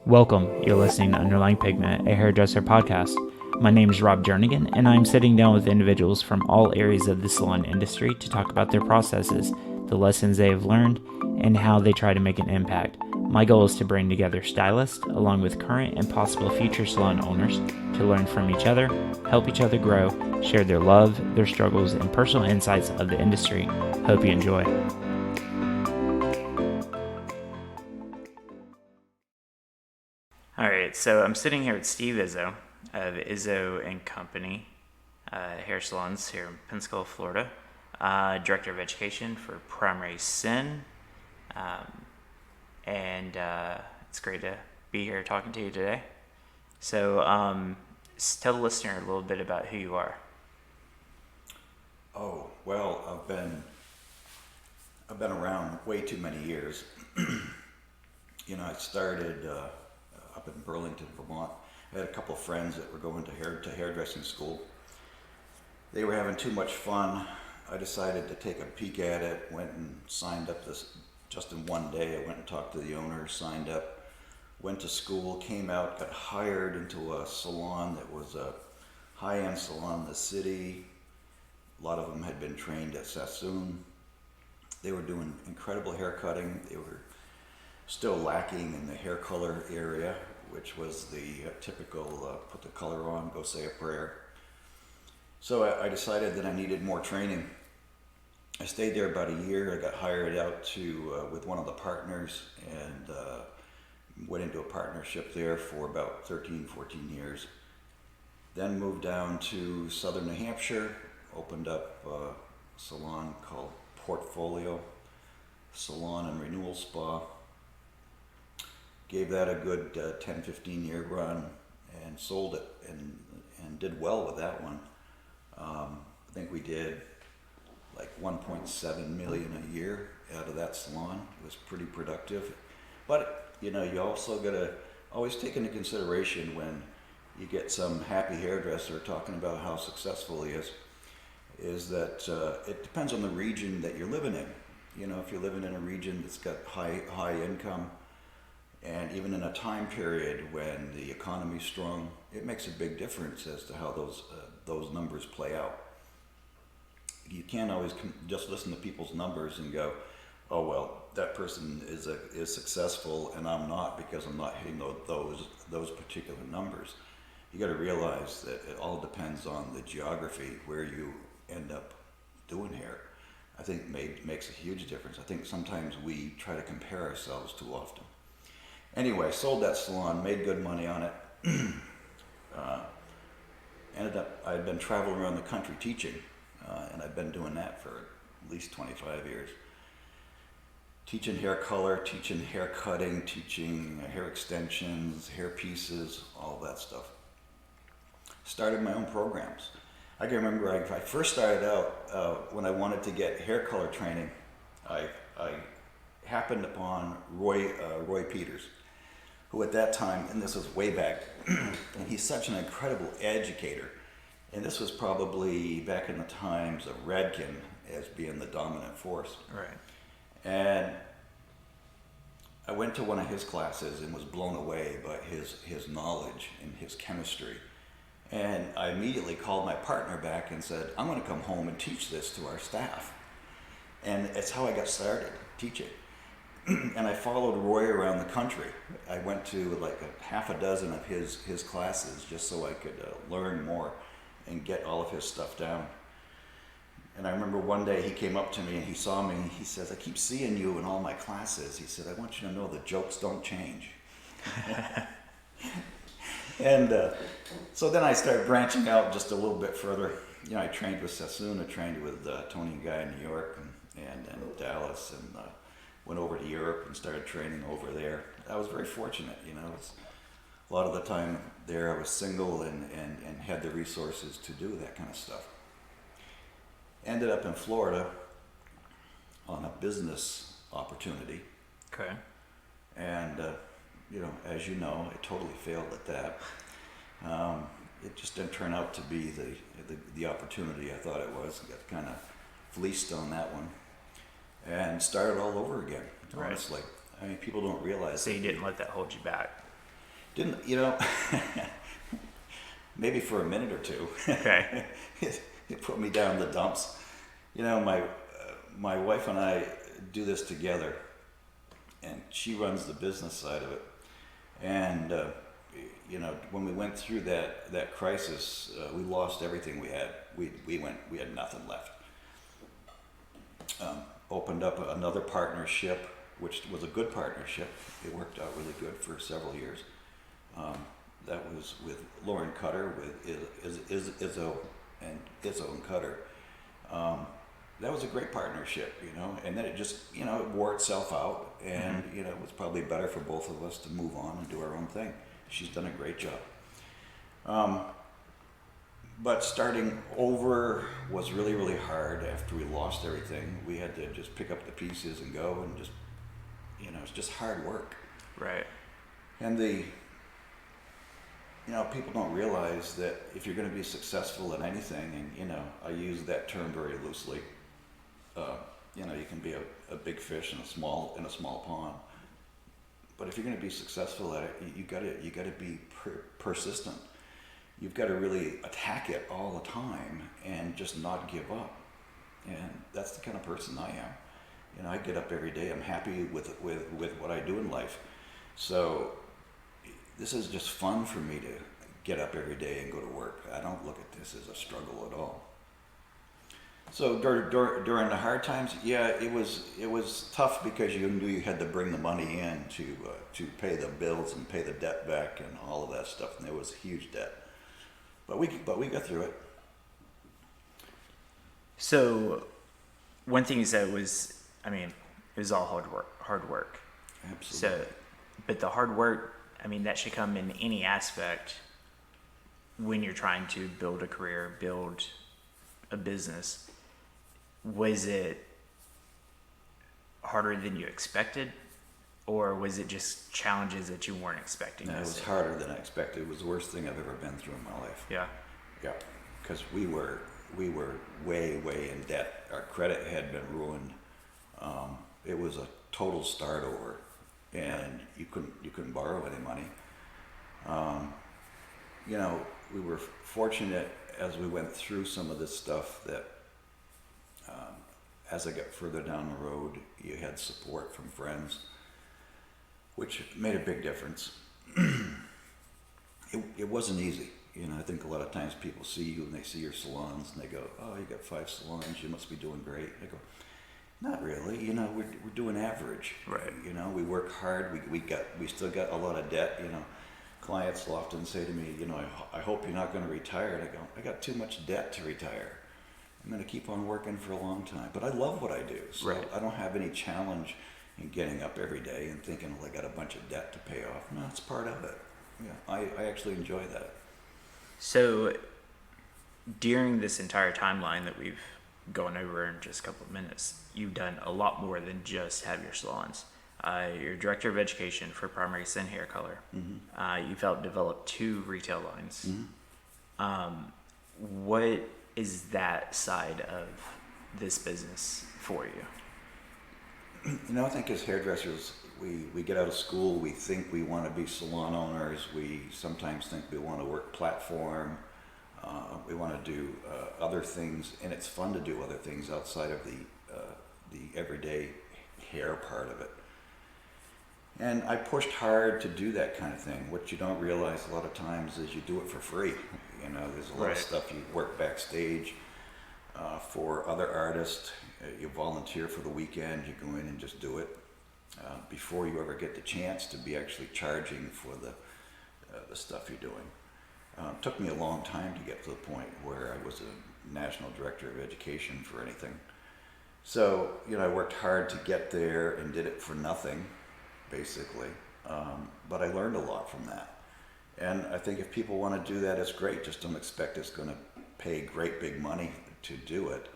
Welcome. You're listening to Underlying Pigment, a hairdresser podcast. My name is Rob Jernigan, and I'm sitting down with individuals from all areas of the salon industry to talk about their processes, the lessons they have learned, and how they try to make an impact. My goal is to bring together stylists, along with current and possible future salon owners, to learn from each other, help each other grow, share their love, their struggles, and personal insights of the industry. Hope you enjoy. All right, so I'm sitting here with Steve Izzo of Izzo and Company hair salons here in Pensacola, Florida. Director of Education for Primary Sin. And it's great to be here talking to you today. So tell the listener a little bit about who you are. Oh, well, I've been around way too many years. I started up in Burlington, Vermont. I had a couple of friends that were going to hairdressing school. They were having too much fun. I decided to take a peek at it, went and signed up just in one day. I went and talked to the owner, signed up, went to school, came out, got hired into a salon that was a high-end salon in the city. A lot of them had been trained at Sassoon. They were doing incredible hair cutting. They were still lacking in the hair color area, which was the typical put the color on, go say a prayer. So I decided that I needed more training. I stayed there about a year. I got hired out with one of the partners and went into a partnership there for about 13, 14 years. Then moved down to southern New Hampshire, opened up a salon called Portfolio Salon and Renewal Spa. Gave that a good 10, 15 year run and sold it and did well with that one. I think we did like 1.7 million a year out of that salon. It was pretty productive. But you also gotta always take into consideration when you get some happy hairdresser talking about how successful he is that it depends on the region that you're living in. If you're living in a region that's got high income, and even in a time period when the economy's strong, it makes a big difference as to how those numbers play out. You can't always just listen to people's numbers and go, oh well, that person is successful and I'm not because I'm not hitting those particular numbers. You got to realize that it all depends on the geography where you end up doing hair. I think makes a huge difference. I think sometimes we try to compare ourselves too often. Anyway, sold that salon, made good money on it. I'd been traveling around the country teaching, and I've been doing that for at least 25 years. Teaching hair color, teaching hair cutting, teaching hair extensions, hair pieces, all that stuff. Started my own programs. I can remember I first started out when I wanted to get hair color training. I happened upon Roy Peters, who at that time, and this was way back, and he's such an incredible educator. And this was probably back in the times of Radkin as being the dominant force. Right. And I went to one of his classes and was blown away by his knowledge and his chemistry. And I immediately called my partner back and said, I'm going to come home and teach this to our staff. And it's how I got started teaching. And I followed Roy around the country. I went to like half a dozen of his classes just so I could learn more and get all of his stuff down. And I remember one day he came up to me and he saw me and he says, I keep seeing you in all my classes. He said, I want you to know the jokes don't change. And so then I started branching out just a little bit further. I trained with Sassoon, I trained with Tony and Guy in New York and Dallas, and went over to Europe and started training over there. I was very fortunate, a lot of the time there I was single and had the resources to do that kind of stuff. Ended up in Florida on a business opportunity. Okay. And, as you know, I totally failed at that. It just didn't turn out to be the opportunity I thought it was. Got kind of fleeced on that one. And started all over again, honestly. I mean, people don't realize. So you didn't let that hold you back? Didn't, maybe for a minute or two. Okay. It put me down the dumps. My wife and I do this together, and she runs the business side of it. And when we went through that crisis, we lost everything we had. We had nothing left. Opened up another partnership, which was a good partnership. It worked out really good for several years. That was with Lauren Cutter, with Izzo and Cutter. That was a great partnership, and then it just, it wore itself out, and, it was probably better for both of us to move on and do our own thing. She's done a great job. But starting over was really, really hard after we lost everything. We had to just pick up the pieces and go, and just, it's just hard work. Right. And people don't realize that if you're going to be successful in anything, and, I use that term very loosely, you can be a big fish in a small pond. But if you're going to be successful at it, you got to be persistent. You've got to really attack it all the time and just not give up. And that's the kind of person I am. I get up every day. I'm happy with what I do in life. So this is just fun for me to get up every day and go to work. I don't look at this as a struggle at all. So during the hard times, yeah, it was tough because you knew you had to bring the money in to pay the bills and pay the debt back and all of that stuff, and there was huge debt. But we got through it. So one thing you said was, it was all hard work. Absolutely. So, but the hard work, that should come in any aspect when you're trying to build a career, build a business. Was it harder than you expected, or was it just challenges that you weren't expecting? No, it was harder than I expected. It was the worst thing I've ever been through in my life. Yeah. Yeah, because we were way in debt. Our credit had been ruined. It was a total start over, and you couldn't borrow any money. We were fortunate as we went through some of this stuff that as I got further down the road, you had support from friends, which made a big difference. It wasn't easy. I think a lot of times people see you and they see your salons and they go, "Oh, you got 5 salons, you must be doing great." I go, "Not really. We're doing average. Right. We work hard. We still got a lot of debt. Clients will often say to me, I hope you're not going to retire." And I go, "I got too much debt to retire. I'm going to keep on working for a long time. But I love what I do, so right. I don't have any challenge in getting up every day and thinking, well, I got a bunch of debt to pay off." No, it's part of it. Yeah, I actually enjoy that. So during this entire timeline that we've gone over in just a couple of minutes, you've done a lot more than just have your salons. You're director of education for Primary Sin Hair Color. Mm-hmm. You've helped develop 2 retail lines. Mm-hmm. What is that side of this business for you? I think as hairdressers, we get out of school, we think we want to be salon owners, we sometimes think we want to work platform, we want to do other things, and it's fun to do other things outside of the everyday hair part of it. And I pushed hard to do that kind of thing. What you don't realize a lot of times is you do it for free. There's a lot right. of stuff you work backstage for other artists. You volunteer for the weekend, you go in and just do it before you ever get the chance to be actually charging for the stuff you're doing. It took me a long time to get to the point where I was a national director of education for anything. So, I worked hard to get there and did it for nothing, basically. But I learned a lot from that. And I think if people want to do that, it's great. Just don't expect it's going to pay great big money to do it.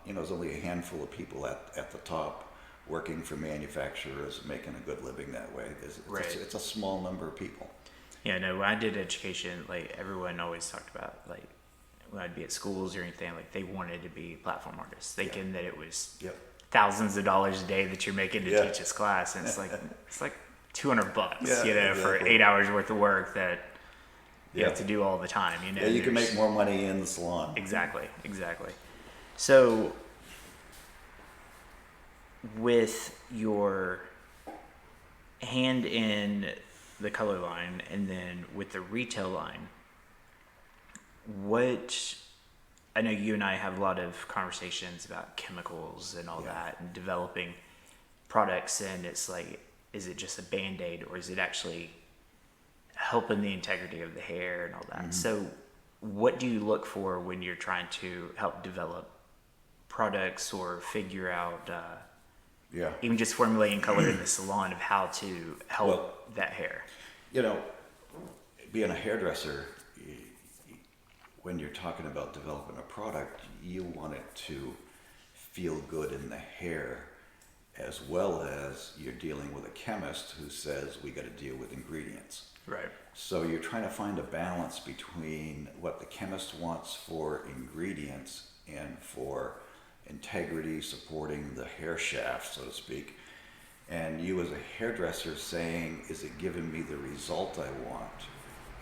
There's only a handful of people at the top working for manufacturers making a good living that way. Right. It's a small number of people. Yeah, no, when I did education, everyone always talked about, when I'd be at schools or anything, they wanted to be platform artists, thinking that it was thousands of dollars a day that you're making to teach this class. And it's like $200, Yeah, for exactly. 8 hours worth of work that you Yeah. have to do all the time, Yeah, you can There's- make more money in the salon. Exactly. So with your hand in the color line and then with the retail line, what I know you and I have a lot of conversations about chemicals and all Yeah. that and developing products, and it's like, is it just a band-aid or is it actually helping the integrity of the hair and all that? Mm-hmm. So what do you look for when you're trying to help develop products or figure out Yeah. even just formulating color in the salon of how to help Well, that hair? You know, being a hairdresser, when you're talking about developing a product, you want it to feel good in the hair, as well as you're dealing with a chemist who says we got to deal with ingredients. Right. So you're trying to find a balance between what the chemist wants for ingredients and for integrity, supporting the hair shaft, so to speak. And you as a hairdresser saying, is it giving me the result I want?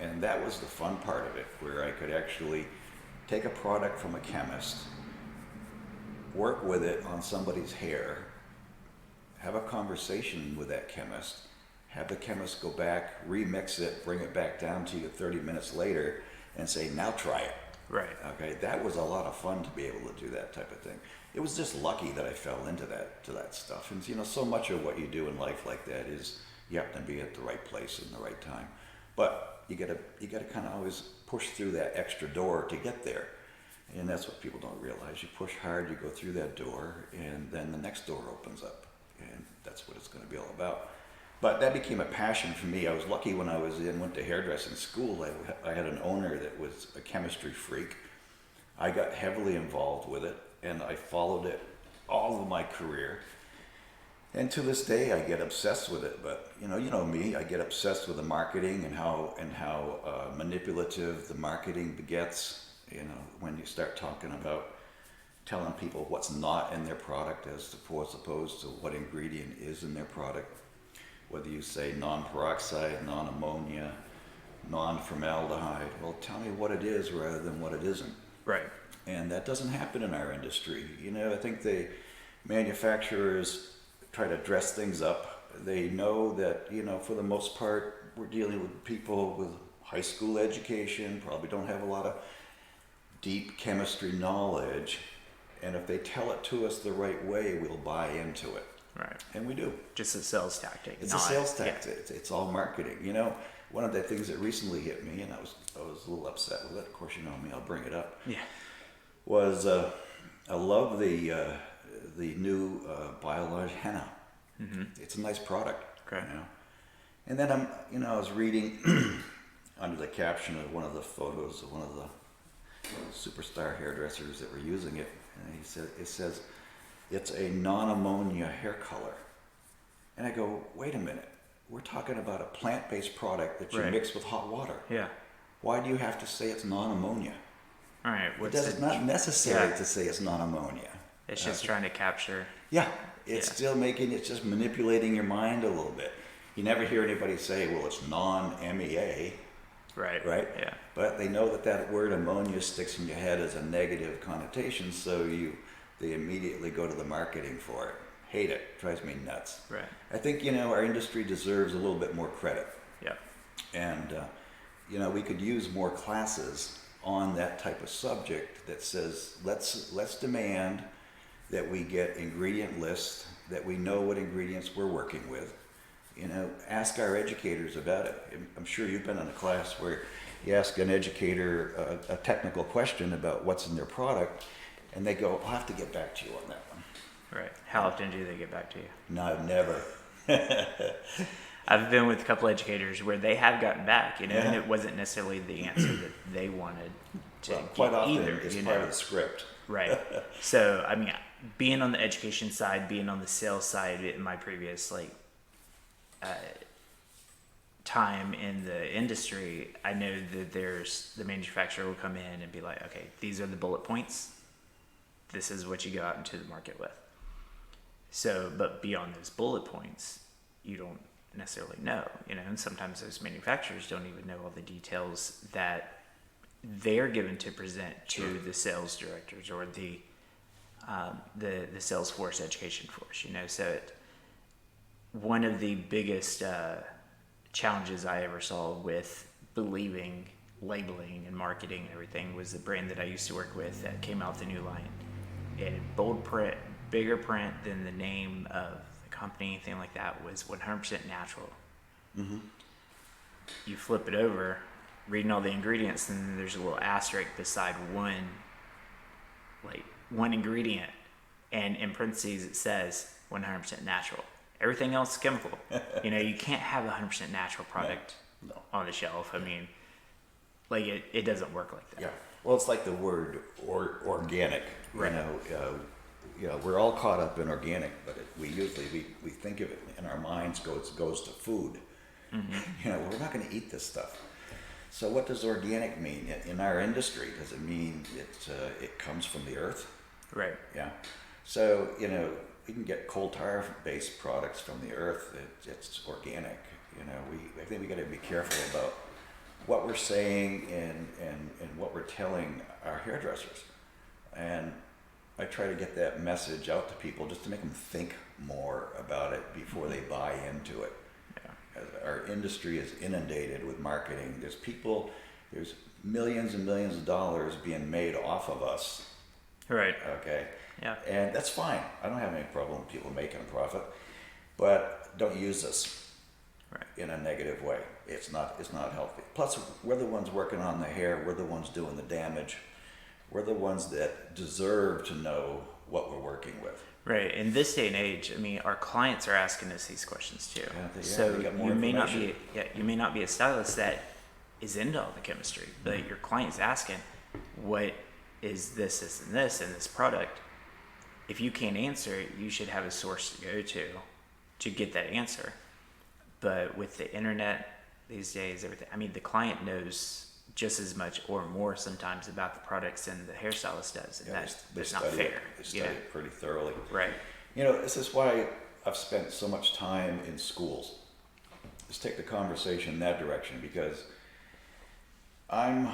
And that was the fun part of it, where I could actually take a product from a chemist, work with it on somebody's hair, have a conversation with that chemist, have the chemist go back, remix it, bring it back down to you 30 minutes later and say, now try it. Right. Okay, that was a lot of fun to be able to do that type of thing. It was just lucky that I fell into that stuff. And so much of what you do in life like that is you happen to be at the right place in the right time. But you gotta kind of always push through that extra door to get there. And that's what people don't realize. You push hard, you go through that door, and then the next door opens up. And that's what it's going to be all about. But that became a passion for me. I was lucky when I went to hairdressing school. I had an owner that was a chemistry freak. I got heavily involved with it, and I followed it all of my career. And to this day, I get obsessed with it. But you know me. I get obsessed with the marketing and how manipulative the marketing begets. When you start talking about telling people what's not in their product as opposed to what ingredient is in their product. Whether you say non-peroxide, non-ammonia, non-formaldehyde, well, tell me what it is rather than what it isn't. Right. And that doesn't happen in our industry. I think the manufacturers try to dress things up. They know that, for the most part, we're dealing with people with high school education, probably don't have a lot of deep chemistry knowledge. And if they tell it to us the right way, we'll buy into it. Right. And we do. Just a sales tactic. It's a sales tactic. Yeah. It's all marketing. One of the things that recently hit me, and I was a little upset with it. Of course, you know me. I'll bring it up. Yeah. Was I love the new Biolage henna. Mm-hmm. It's a nice product. Okay. And then I was reading under the caption of one of the photos of one of the superstar hairdressers that were using it, and it says it's a non-ammonia hair color. And I go, wait a minute, we're talking about a plant-based product that you Right. mix with hot water. Yeah. Why do you have to say it's non-ammonia? All right. It's not necessary to say it's non-ammonia. It's just trying to capture. Yeah, it's just manipulating your mind a little bit. You never hear anybody say, well, it's non-MEA. Right. Right? Yeah. But they know that word ammonia sticks in your head as a negative connotation, so they immediately go to the marketing for it. Hate it. Drives me nuts. Right. I think, our industry deserves a little bit more credit. Yeah. And, we could use more classes on that type of subject that says, let's demand that we get ingredient lists, that we know what ingredients we're working with. Ask our educators about it. I'm sure you've been in a class where you ask an educator a technical question about what's in their product, and they go, I'll have to get back to you on that one. Right. How often do they get back to you? No, never. I've been with a couple educators where they have gotten back, and Yeah. it wasn't necessarily the answer that they wanted to Quite get often, either. it's part of the script. Right. So, being on the education side, being on the sales side in my previous time in the industry, I know that the manufacturer will come in and be like, okay, these are the bullet points. This is what you go out into the market with. So, but beyond those bullet points, you don't necessarily know, and sometimes those manufacturers don't even know all the details that they're given to present to the sales directors or the sales force, education force, so one of the biggest challenges I ever saw with believing labeling and marketing and everything was the brand that I used to work with that came out with a new line. It had bold print, bigger print than the name of the company, anything like that, was 100% natural. Mm-hmm. You flip it over, reading all the ingredients, and then there's a little asterisk beside one ingredient, and in parentheses it says 100% natural. Everything else is chemical. You can't have a 100% natural product on the shelf. I mean, it doesn't work like that. Yeah. Well, it's like the word organic. Right. We're all caught up in organic, but we think of it in our minds goes to food. Mm-hmm. We're not going to eat this stuff. So what does organic mean in our industry? Does it mean it comes from the earth? Right. Yeah. So we can get coal tar based products from the earth. It's organic. I think we got to be careful about what we're saying and what we're telling our hairdressers. And I try to get that message out to people just to make them think more about it before they buy into it. Yeah. Our industry is inundated with marketing. There's millions and millions of dollars being made off of us. Right. Okay. Yeah. And that's fine. I don't have any problem with people making a profit, but don't use this in a negative way. It's not healthy. Plus, we're the ones working on the hair. We're the ones doing the damage. We're the ones that deserve to know what we're working with. Right. In this day and age, our clients are asking us these questions too. So you may not be a stylist that is into all the chemistry, but your client's asking, what is this, and this in this product? If you can't answer it, you should have a source to go to get that answer. But with the internet these days, everything, the client knows just as much or more sometimes about the products than the hairstylist does, and that's not fair. They study it pretty thoroughly. Right. This is why I've spent so much time in schools. Let's take the conversation in that direction, because I've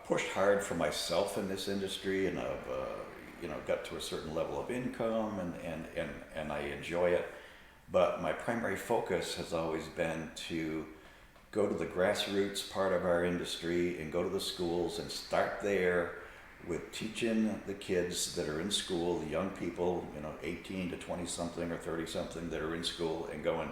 pushed hard for myself in this industry, and I've got to a certain level of income, and I enjoy it. But my primary focus has always been to go to the grassroots part of our industry and go to the schools and start there with teaching the kids that are in school, the young people, 18 to 20 something or 30 something that are in school, and going,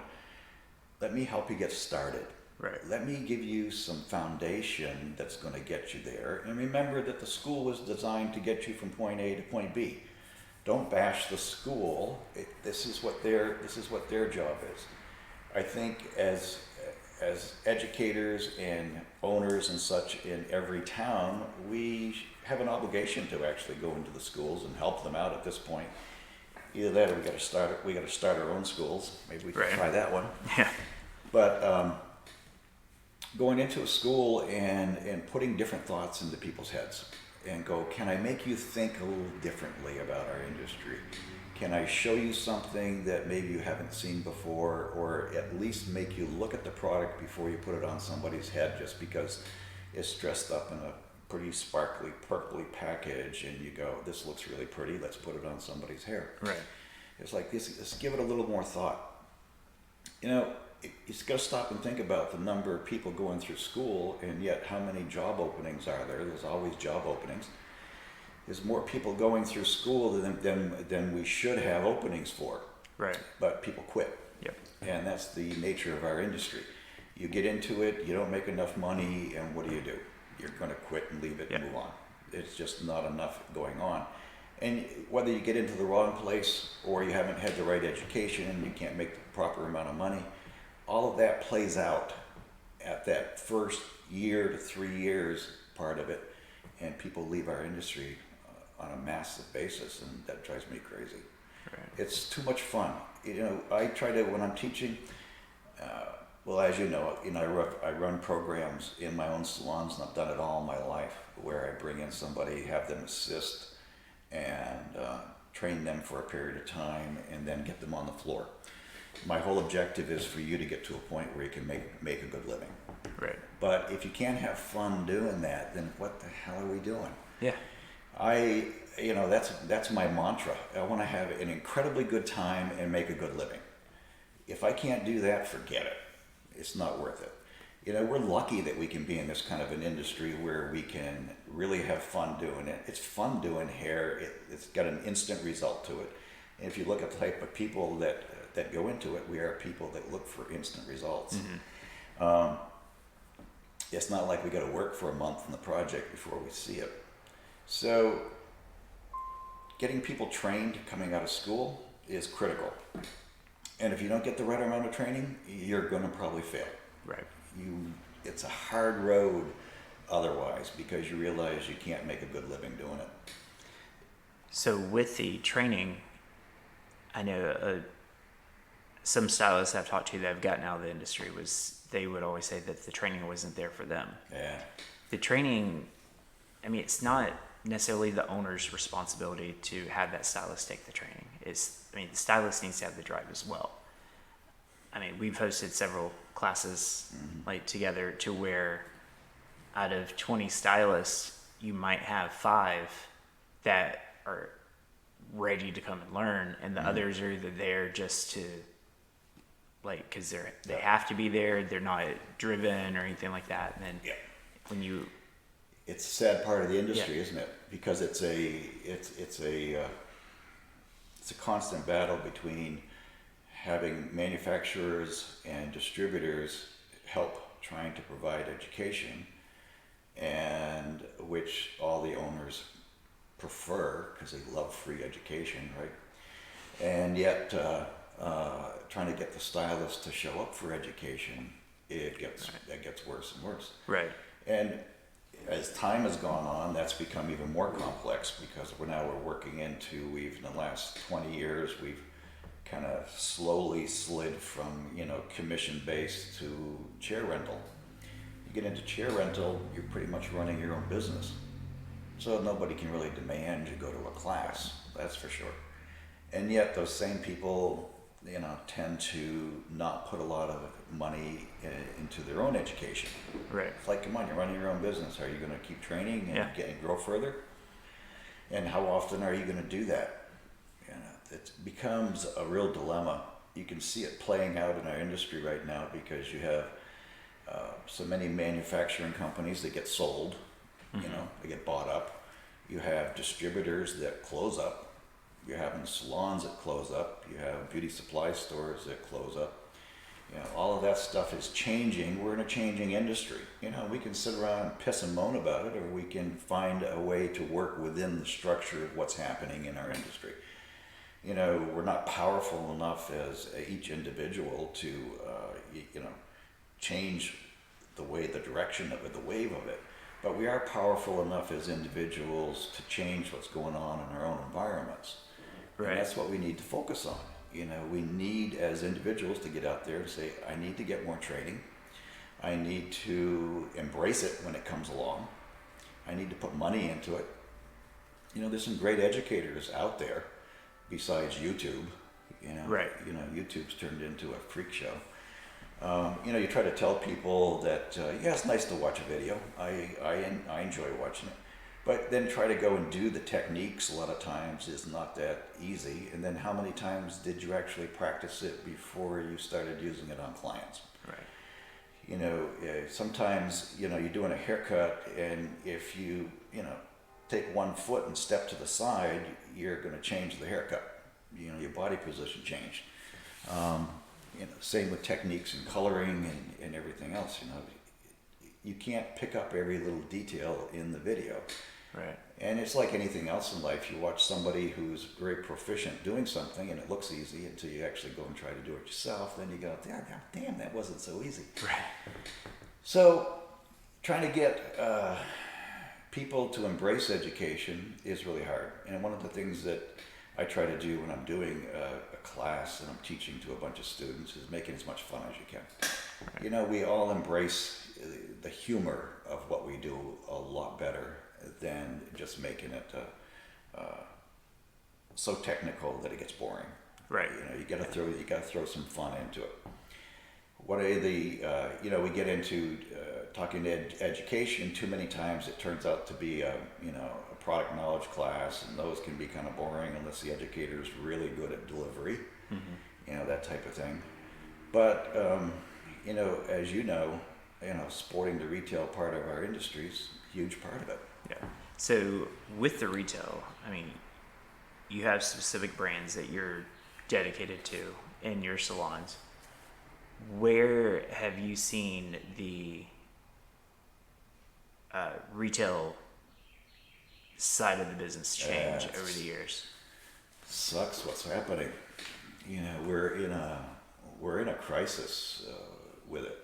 let me help you get started. Right. Let me give you some foundation that's going to get you there. And remember that the school was designed to get you from point A to point B. Don't bash the school. This is what their job is. I think as educators and owners and such in every town, we have an obligation to actually go into the schools and help them out at this point. Either that, or we got to start our own schools. Maybe we can try that one. Yeah. But going into a school and putting different thoughts into people's heads, and go, can I make you think a little differently about our industry? Can I show you something that maybe you haven't seen before, or at least make you look at the product before you put it on somebody's head just because it's dressed up in a pretty sparkly, purpley package, and you go, this looks really pretty, let's put it on somebody's hair. Right. It's like this, let's give it a little more thought. You've got to stop and think about the number of people going through school, and yet how many job openings are there? There's always job openings. There's more people going through school than we should have openings for. Right. But people quit. Yep. And that's the nature of our industry. You get into it, you don't make enough money, and what do? You're going to quit and leave it and move on. It's just not enough going on. And whether you get into the wrong place or you haven't had the right education and you can't make the proper amount of money, all of that plays out at that first year to 3 years part of it, and people leave our industry on a massive basis, and that drives me crazy. Right. It's too much fun. I try to, when I'm teaching, well, as you know, I run programs in my own salons, and I've done it all my life, where I bring in somebody, have them assist, and train them for a period of time, and then get them on the floor. My whole objective is for you to get to a point where you can make a good living. Right. But if you can't have fun doing that, then what the hell are we doing? Yeah. That's my mantra. I want to have an incredibly good time and make a good living. If I can't do that, forget it. It's not worth it. We're lucky that we can be in this kind of an industry where we can really have fun doing it. It's fun doing hair. It's got an instant result to it. And if you look at the type of people that go into it, we are people that look for instant results. Mm-hmm. It's not like we got to work for a month on the project before we see it. So getting people trained coming out of school is critical. And if you don't get the right amount of training, you're going to probably fail. Right. It's a hard road otherwise, because you realize you can't make a good living doing it. So with the training, I know some stylists I've talked to that have gotten out of the industry they would always say that the training wasn't there for them. Yeah. The training, it's not necessarily the owner's responsibility to have that stylist take the training. The stylist needs to have the drive as well. We've hosted several classes together to where out of 20 stylists, you might have 5 that are ready to come and learn, and the others are either there just to because they have to be there. They're not driven or anything like that. And then when it's a sad part of the industry, isn't it? Because it's a constant battle between having manufacturers and distributors help trying to provide education, and which all the owners prefer because they love free education, right? And yet trying to get the stylist to show up for education, it gets worse and worse. Right. And as time has gone on, that's become even more complex, because we're working into, in the last 20 years, we've kind of slowly slid from, commission-based to chair rental. You get into chair rental, you're pretty much running your own business. So nobody can really demand you go to a class, that's for sure. And yet those same people, tend to not put a lot of money into their own education. Right. It's like, come on, you're running your own business. Are you going to keep training and grow further? And how often are you going to do that? It becomes a real dilemma. You can see it playing out in our industry right now, because you have so many manufacturing companies that get sold, they get bought up. You have distributors that close up. You're having salons that close up. You have beauty supply stores that close up. All of that stuff is changing. We're in a changing industry. We can sit around and piss and moan about it, or we can find a way to work within the structure of what's happening in our industry. We're not powerful enough as each individual to, change the direction of it, the wave of it. But we are powerful enough as individuals to change what's going on in our own environments. Right. And that's what we need to focus on. We need, as individuals, to get out there and say, I need to get more training. I need to embrace it when it comes along. I need to put money into it. There's some great educators out there besides YouTube. Right. YouTube's turned into a freak show. You try to tell people that, it's nice to watch a video. I enjoy watching it. But then try to go and do the techniques a lot of times is not that easy. And then how many times did you actually practice it before you started using it on clients? Right. Sometimes, you're doing a haircut, and if you, take one foot and step to the side, you're going to change the haircut. Your body position changed. Same with techniques and coloring and everything else. You can't pick up every little detail in the video. Right. And it's like anything else in life. You watch somebody who's very proficient doing something, and it looks easy until you actually go and try to do it yourself. Then you go, damn, that wasn't so easy. Right. So trying to get people to embrace education is really hard. And one of the things that I try to do when I'm doing a class and I'm teaching to a bunch of students is make it as much fun as you can. Right. We all embrace the humor of what we do a lot better than just making it so technical that it gets boring. Right. You got to throw some fun into it. What are the we get into talking education. Too many times it turns out to be a product knowledge class, and those can be kind of boring unless the educator is really good at delivery, that type of thing. But as supporting the retail part of our industry is a huge part of it. Yeah. So with the retail, I mean, you have specific brands that you're dedicated to in your salons. Where have you seen the retail side of the business change over the years? Sucks what's happening. We're in a crisis with it.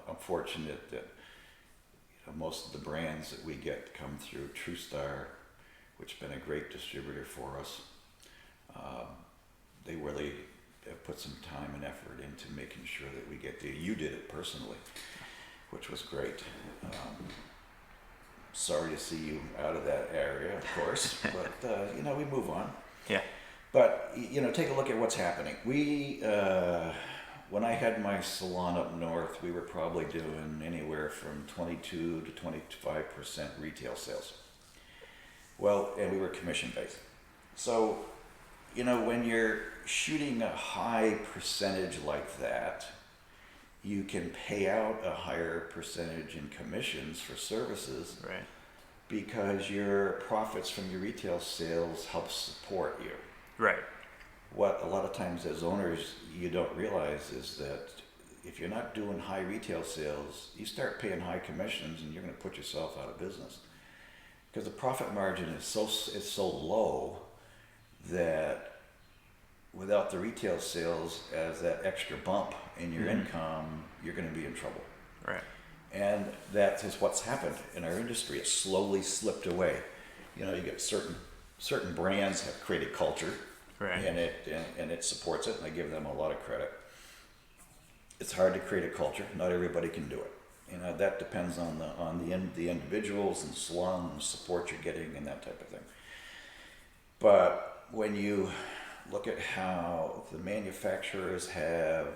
I'm fortunate that most of the brands that we get come through TrueStar, which has been a great distributor for us. They really have put some time and effort into making sure that we get you did it personally, which was great. Sorry to see you out of that area, of course, but we move on. Yeah. But take a look at what's happening. We when I had my salon up north, we were probably doing anywhere from 22 to 25% retail sales. Well, and we were commission based. So, when you're shooting a high percentage like that, you can pay out a higher percentage in commissions for services, right? Because your profits from your retail sales help support you. Right. What a lot of times as owners you don't realize is that if you're not doing high retail sales, you start paying high commissions and you're going to put yourself out of business. Because the profit margin is so low that without the retail sales as that extra bump in your income, you're going to be in trouble. Right. And that is what's happened in our industry. It's slowly slipped away. You get certain brands have created culture. Right. And it supports it, and I give them a lot of credit. It's hard to create a culture. Not everybody can do it. That depends on the individuals and salon and support you're getting and that type of thing. But when you look at how the manufacturers have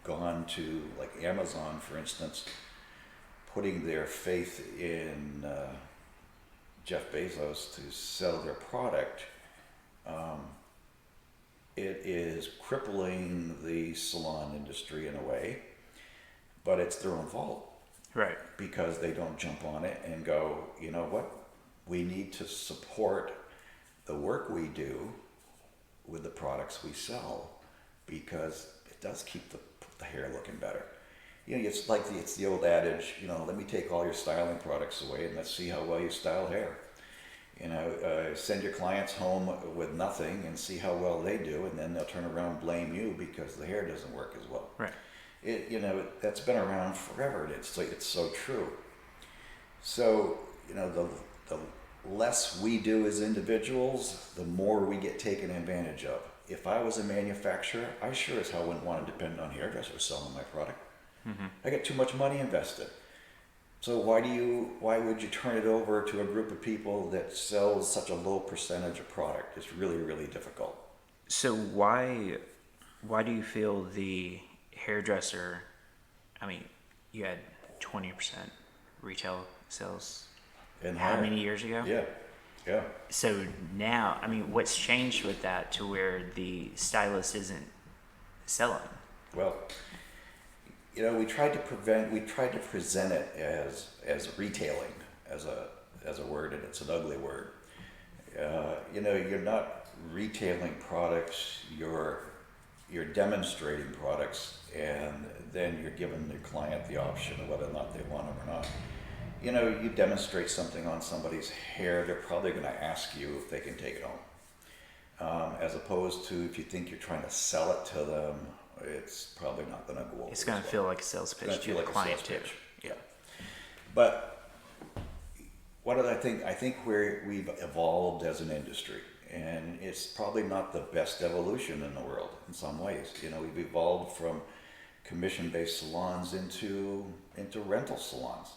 gone to, like Amazon, for instance, putting their faith in Jeff Bezos to sell their product. It is crippling the salon industry in a way, but it's their own fault. Right. Because they don't jump on it and go, you know what, we need to support the work we do with the products we sell, because it does keep the hair looking better. It's the old adage, let me take all your styling products away and let's see how well you style hair. Send your clients home with nothing and see how well they do, and then they'll turn around and blame you because the hair doesn't work as well. Right. That's been around forever. It's so true. So, the less we do as individuals, the more we get taken advantage of. If I was a manufacturer, I sure as hell wouldn't want to depend on hairdressers selling my product. I got too much money invested. So why would you turn it over to a group of people that sells such a low percentage of product? It's really, really difficult. So why do you feel the hairdresser, I mean, you had 20% retail sales And how many years ago? Yeah. So now, I mean, what's changed with that to where the stylist isn't selling? Well, we tried to present it as retailing, as a word, and it's an ugly word. You're not retailing products, you're demonstrating products, and then you're giving the client the option of whether or not they want them or not. You demonstrate something on somebody's hair, they're probably going to ask you if they can take it home. As opposed to if you think you're trying to sell it to them, it's probably not going to go over. It's going to feel like a sales pitch to the client too. Yeah. But what did I think? I think we've evolved as an industry, and it's probably not the best evolution in the world in some ways. We've evolved from commission-based salons into rental salons.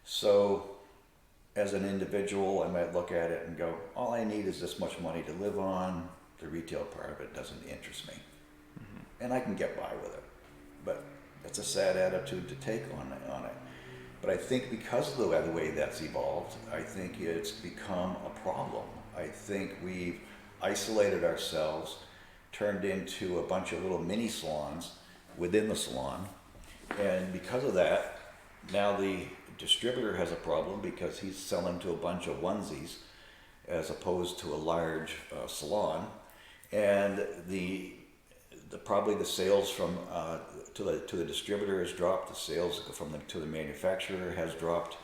So as an individual, I might look at it and go, all I need is this much money to live on. the retail part of it doesn't interest me. And I can get by with it. But that's a sad attitude to take on it. But I think because of the way that's evolved, I think it's become a problem. I think we've isolated ourselves, turned into a bunch of little mini salons within the salon. And because of that, now the distributor has a problem because he's selling to a bunch of onesies as opposed to a large salon. And probably the sales from to the distributor has dropped. The sales to the manufacturer has dropped.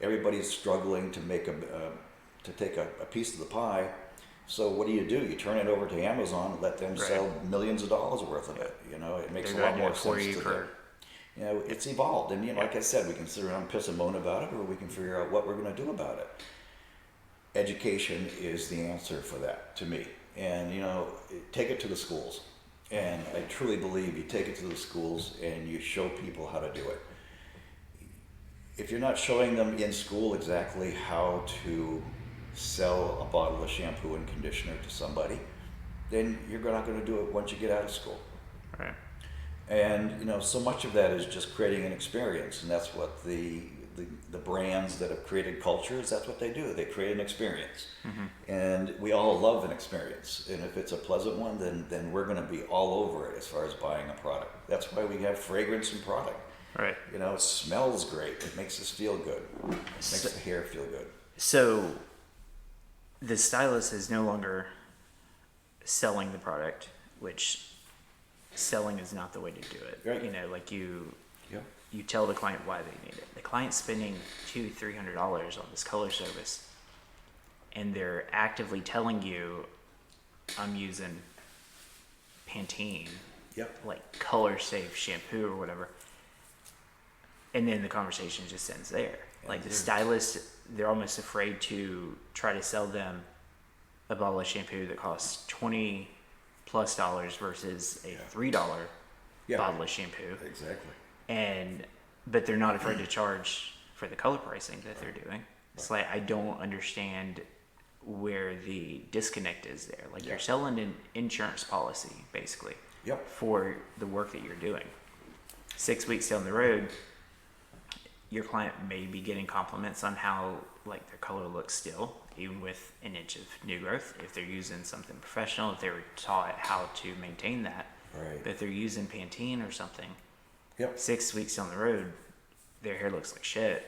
Everybody's struggling to make to take a piece of the pie. So what do? You turn it over to Amazon and let them sell millions of dollars worth of it. You know, it makes a lot more sense to them. You know, it's evolved, and like I said, we can sit around and piss and moan about it, or we can figure out what we're going to do about it. Education is the answer for that, to me. And take it to the schools. And I truly believe you take it to the schools and you show people how to do it. If you're not showing them in school exactly how to sell a bottle of shampoo and conditioner to somebody, then you're not going to do it once you get out of school. Right. And so much of that is just creating an experience, and that's what the brands that have created cultures, that's what they do. They create an experience. And we all love an experience. And if it's a pleasant one, then we're going to be all over it as far as buying a product. That's why we have fragrance in product. Right. It smells great. It makes us feel good. It makes the hair feel good. So the stylist is no longer selling the product, which selling is not the way to do it. Right. Like you tell the client why they need it. The client's spending $200-$300 on this color service, and they're actively telling you, I'm using Pantene, like color safe shampoo or whatever. And then the conversation just ends there. Like the stylist, they're almost afraid to try to sell them a bottle of shampoo that costs $20+ versus a $3 bottle of shampoo. Exactly. But they're not afraid to charge for the color pricing that they're doing. It's like, I don't understand where the disconnect is there. Like you're selling an insurance policy basically for the work that you're doing. 6 weeks down the road, your client may be getting compliments on how like their color looks still, even with an inch of new growth. If they're using something professional, if they were taught how to maintain that, but if they're using Pantene or something, 6 weeks down the road, their hair looks like shit.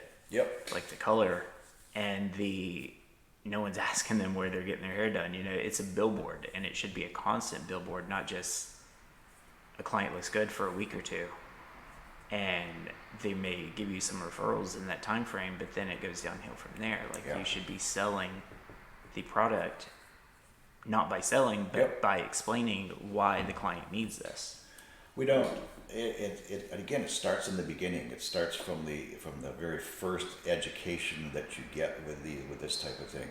Like the color, and no one's asking them where they're getting their hair done. It's a billboard, and it should be a constant billboard, not just a client looks good for a week or two, and they may give you some referrals in that time frame, but then it goes downhill from there. Like you should be selling the product, not by selling, but by explaining why the client needs this. We don't. Again, it starts in the beginning. It starts from the very first education that you get with this type of thing.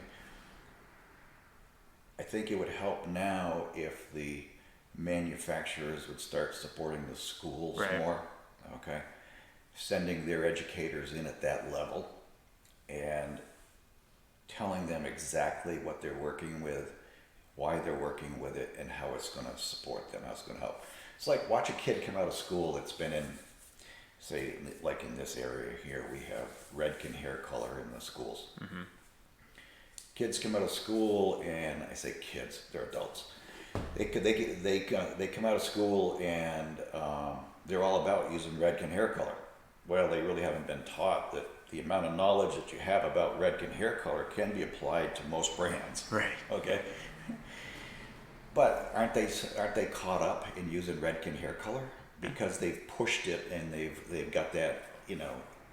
I think it would help now if the manufacturers would start supporting the schools more. Okay, sending their educators in at that level and telling them exactly what they're working with, why they're working with it, and how it's going to support them, how it's going to help. It's like watch a kid come out of school that's been in, say, like in this area here, we have Redken hair color in the schools. Kids come out of school, and I say kids, they're adults. They come out of school and they're all about using Redken hair color. Well, they really haven't been taught that the amount of knowledge that you have about Redken hair color can be applied to most brands. Okay. But aren't they caught up in using Redken hair color because they've pushed it and they've got that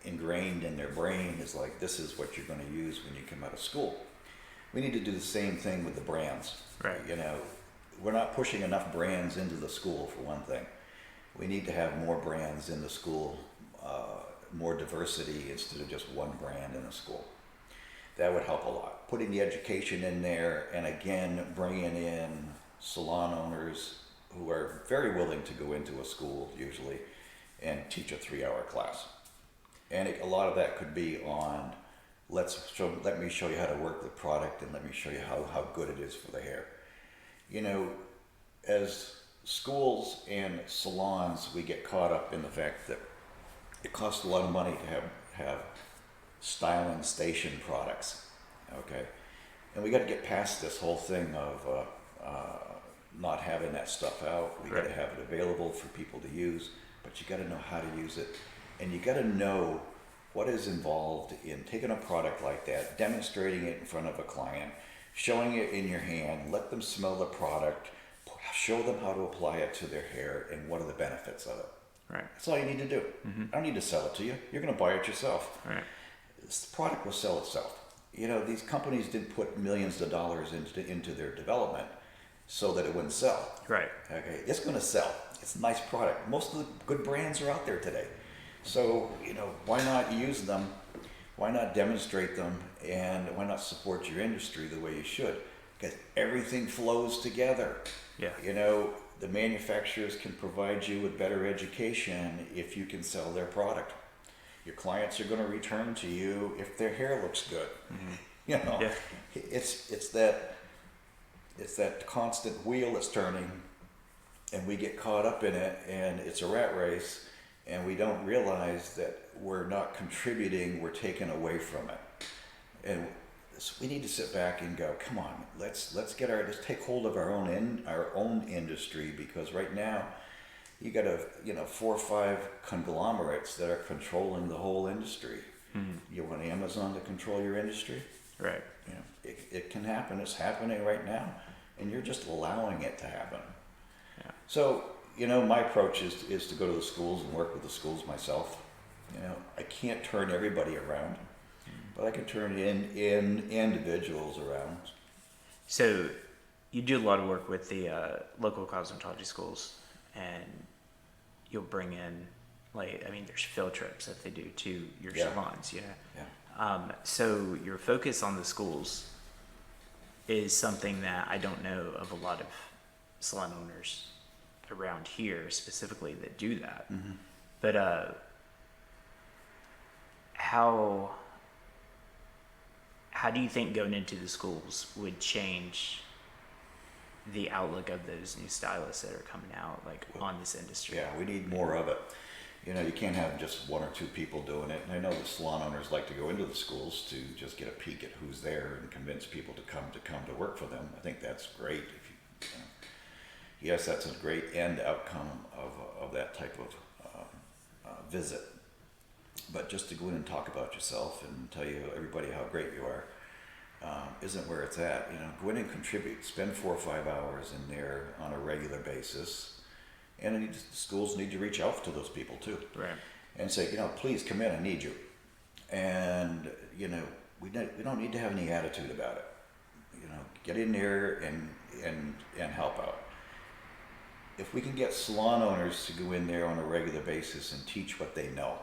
ingrained in their brain is like, this is what you're going to use when you come out of school. We need to do the same thing with the brands. We're not pushing enough brands into the school, for one thing. We need to have more brands in the school, more diversity instead of just one brand in the school. That would help a lot. Putting the education in there, and again, bringing in salon owners who are very willing to go into a school usually and teach a 3-hour class. And a lot of that could be on, let me show you how to work the product, and let me show you how good it is for the hair. You know, as schools and salons, we get caught up in the fact that it costs a lot of money to have styling station products, okay? And we got to get past this whole thing of not having that stuff out. We got to have it available for people to use, but you got to know how to use it, and you got to know what is involved in taking a product like that, demonstrating it in front of a client, showing it in your hand, let them smell the product, show them how to apply it to their hair, and what are the benefits of it. Right. That's all you need to do. I don't need to sell it to you. You're going to buy it yourself. Right. This product will sell itself. You know, these companies didn't put millions of dollars into their development so that it wouldn't sell. Right. Okay, it's going to sell. It's a nice product. Most of the good brands are out there today. So, you know, why not use them? Why not demonstrate them? And why not support your industry the way you should? Because everything flows together. Yeah. You know, the manufacturers can provide you with better education if you can sell their product. Your clients are going to return to you if their hair looks good. You know, Yeah. it's that constant wheel that's turning, and we get caught up in it, and it's a rat race, and we don't realize that we're not contributing, we're taken away from it. And so we need to sit back and go, come on, let's take hold of our own industry, because right now you got 4 or 5 conglomerates that are controlling the whole industry. You want Amazon to control your industry? Right. You know, it can happen. It's happening right now, and you're just allowing it to happen. Yeah. So, you know, my approach is to go to the schools and work with the schools myself. You know, I can't turn everybody around, but I can turn in individuals around. So you do a lot of work with the local cosmetology schools, and you'll bring in, there's field trips that they do to your salons, Yeah. So your focus on the schools is something that I don't know of a lot of salon owners around here specifically that do that. But how do you think going into the schools would change the outlook of those new stylists that are coming out on this industry? Yeah, we need more of it. You know, you can't have just 1 or 2 people doing it. And I know the salon owners like to go into the schools to just get a peek at who's there and convince people to come to work for them. I think that's great. Yes, that's a great end outcome of that type of visit. But just to go in and talk about yourself and tell everybody how great you are isn't where it's at. You know, go in and contribute. Spend 4 or 5 hours in there on a regular basis. And the schools need to reach out to those people too. Right. And say, you know, please come in, I need you. And, you know, we don't need to have any attitude about it. You know, get in there and help out. If we can get salon owners to go in there on a regular basis and teach what they know,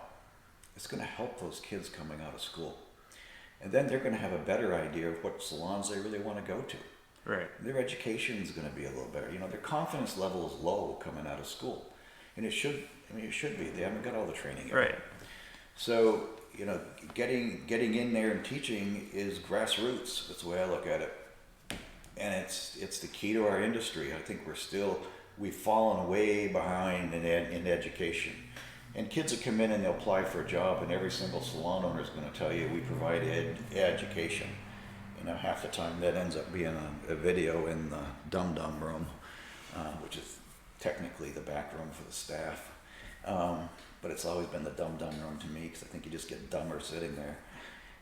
it's going to help those kids coming out of school. And then they're going to have a better idea of what salons they really want to go to. Right. Their education is going to be a little better. You know, their confidence level is low coming out of school. And it should be. They haven't got all the training yet. Right. So, you know, getting in there and teaching is grassroots. That's the way I look at it. And it's the key to our industry. I think we've fallen way behind in education. And kids that come in and they'll apply for a job, and every single salon owner is going to tell you we provide education. You know, half the time that ends up being a video in the dum-dum room, which is technically the back room for the staff. But it's always been the dum-dum room to me, because I think you just get dumber sitting there.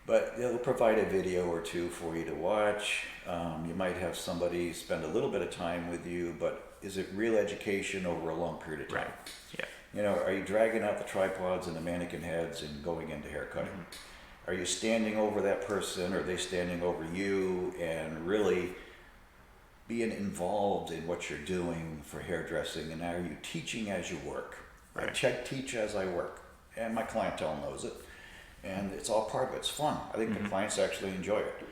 But they'll provide a video or 2 for you to watch. You might have somebody spend a little bit of time with you, but is it real education over a long period of time? Right. Yeah. You know, are you dragging out the tripods and the mannequin heads and going into hair cutting? Are you standing over that person, or are they standing over you, and really being involved in what you're doing for hairdressing? And are you teaching as you work? Right. I teach as I work, and my clientele knows it, and it's all part of it. It's fun. I think the clients actually enjoy it.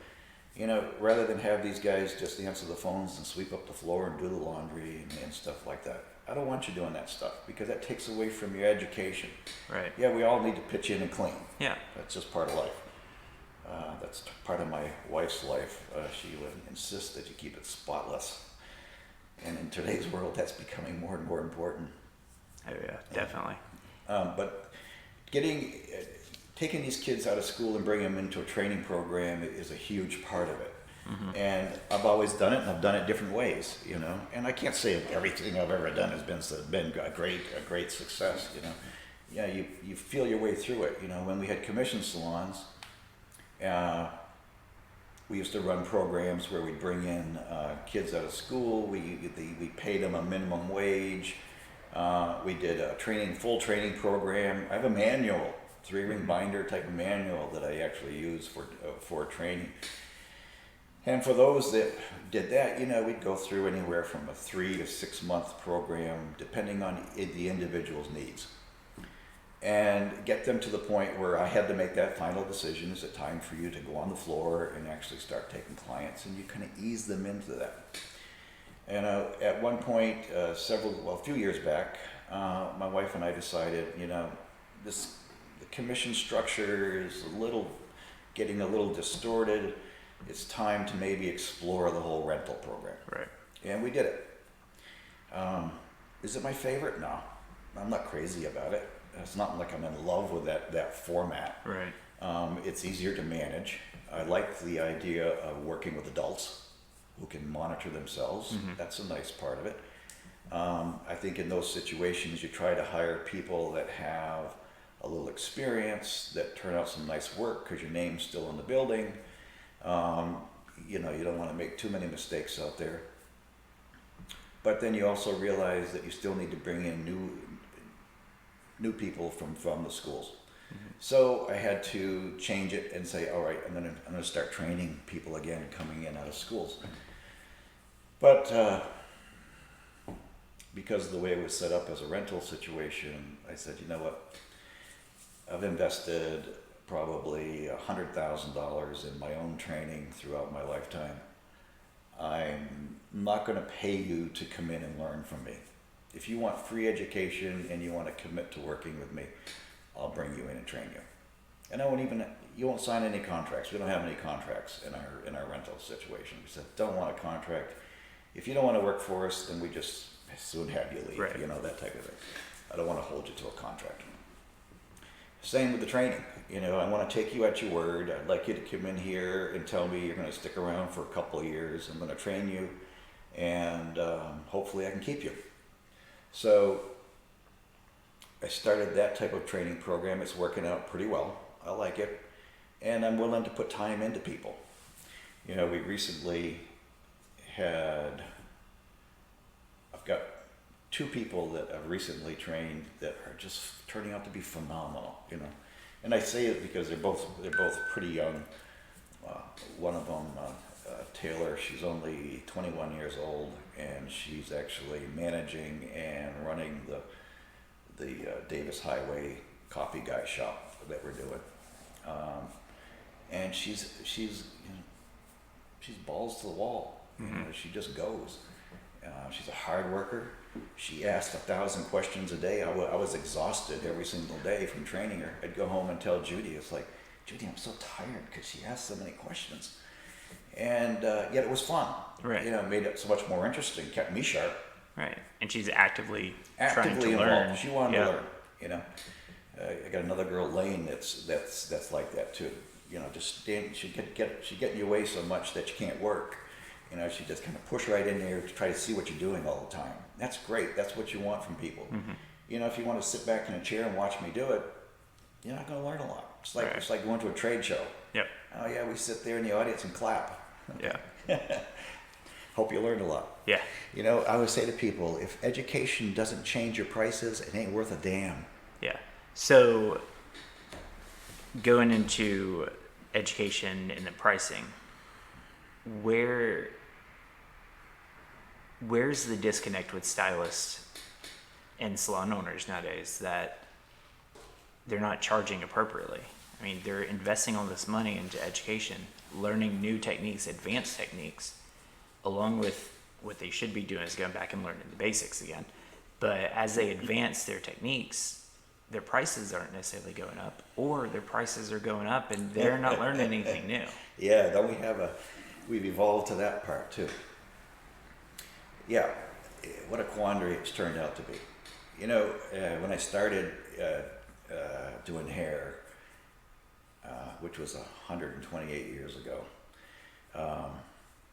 You know, rather than have these guys just answer the phones and sweep up the floor and do the laundry and stuff like that. I don't want you doing that stuff, because that takes away from your education. Right. Yeah, we all need to pitch in and clean. Yeah. That's just part of life. That's part of my wife's life. She would insist that you keep it spotless. And in today's world, that's becoming more and more important. Oh yeah, definitely. But taking these kids out of school and bringing them into a training program is a huge part of it. Mm-hmm. And I've always done it, and I've done it different ways, And I can't say everything I've ever done has been a great success, Yeah, you feel your way through it. When we had commission salons, we used to run programs where we'd bring in kids out of school. We paid them a minimum wage. We did a full training program. I have a manual, 3-ring binder type of manual that I actually use for training. And for those that did that, we'd go through anywhere from a 3 to 6 month program, depending on the individual's needs, and get them to the point where I had to make that final decision. Is it time for you to go on the floor and actually start taking clients? And you kind of ease them into that. And at one point, a few years back, my wife and I decided, the commission structure is getting a little distorted. It's time to maybe explore the whole rental program. Right. And we did it. Is it my favorite? No, I'm not crazy about it. It's not like I'm in love with that format. Right. It's easier to manage. I like the idea of working with adults who can monitor themselves. Mm-hmm. That's a nice part of it. I think in those situations, you try to hire people that have a little experience, that turn out some nice work because your name's still in the building. You don't want to make too many mistakes out there. But then you also realize that you still need to bring in new people from the schools. Mm-hmm. So I had to change it and say, all right, I'm gonna start training people again coming in out of schools. But because of the way it was set up as a rental situation, I said, you know what? I've invested probably $100,000 in my own training throughout my lifetime. I'm not going to pay you to come in and learn from me. If you want free education and you want to commit to working with me, I'll bring you in and train you. And you won't sign any contracts. We don't have any contracts in our rental situation. We said, don't want a contract. If you don't want to work for us, then we just soon have you leave. Right. That type of thing. I don't want to hold you to a contract. Same with the training. I want to take you at your word. I'd like you to come in here and tell me you're going to stick around for a couple of years. I'm going to train you, and hopefully I can keep you. So I started that type of training program. It's working out pretty well. I like it, and I'm willing to put time into people. We recently I've got 2 people that I've recently trained that are just turning out to be phenomenal, And I say it because they're both pretty young. One of them, Taylor, she's only 21 years old, and she's actually managing and running the Davis Highway coffee guy shop that we're doing. And she's balls to the wall. Mm-hmm. She just goes. She's a hard worker. She asked 1,000 questions a day. I was exhausted every single day from training her. I'd go home and tell Judy, it's like, Judy, I'm so tired because she asked so many questions. And yet it was fun. Right. It made it so much more interesting, kept me sharp. Right. And she's actively trying to involved. learn. She wanted to learn, I got another girl, Lane, that's like that too. She get in your way so much that you can't work. She just kind of push right in there to try to see what you're doing all the time. That's great. That's what you want from people. Mm-hmm. If you want to sit back in a chair and watch me do it, you're not going to learn a lot. It's like going to a trade show. Yep. Oh yeah, we sit there in the audience and clap. Yeah. Hope you learned a lot. Yeah. I always say to people, if education doesn't change your prices, it ain't worth a damn. Yeah. So going into education and the pricing, where's the disconnect with stylists and salon owners nowadays that they're not charging appropriately? I mean, they're investing all this money into education, learning new techniques, advanced techniques, along with what they should be doing is going back and learning the basics again. But as they advance their techniques, their prices aren't necessarily going up, or their prices are going up and they're not learning anything new. Yeah, then we've evolved to that part too. Yeah, what a quandary it's turned out to be. When I started doing hair, which was 128 years ago,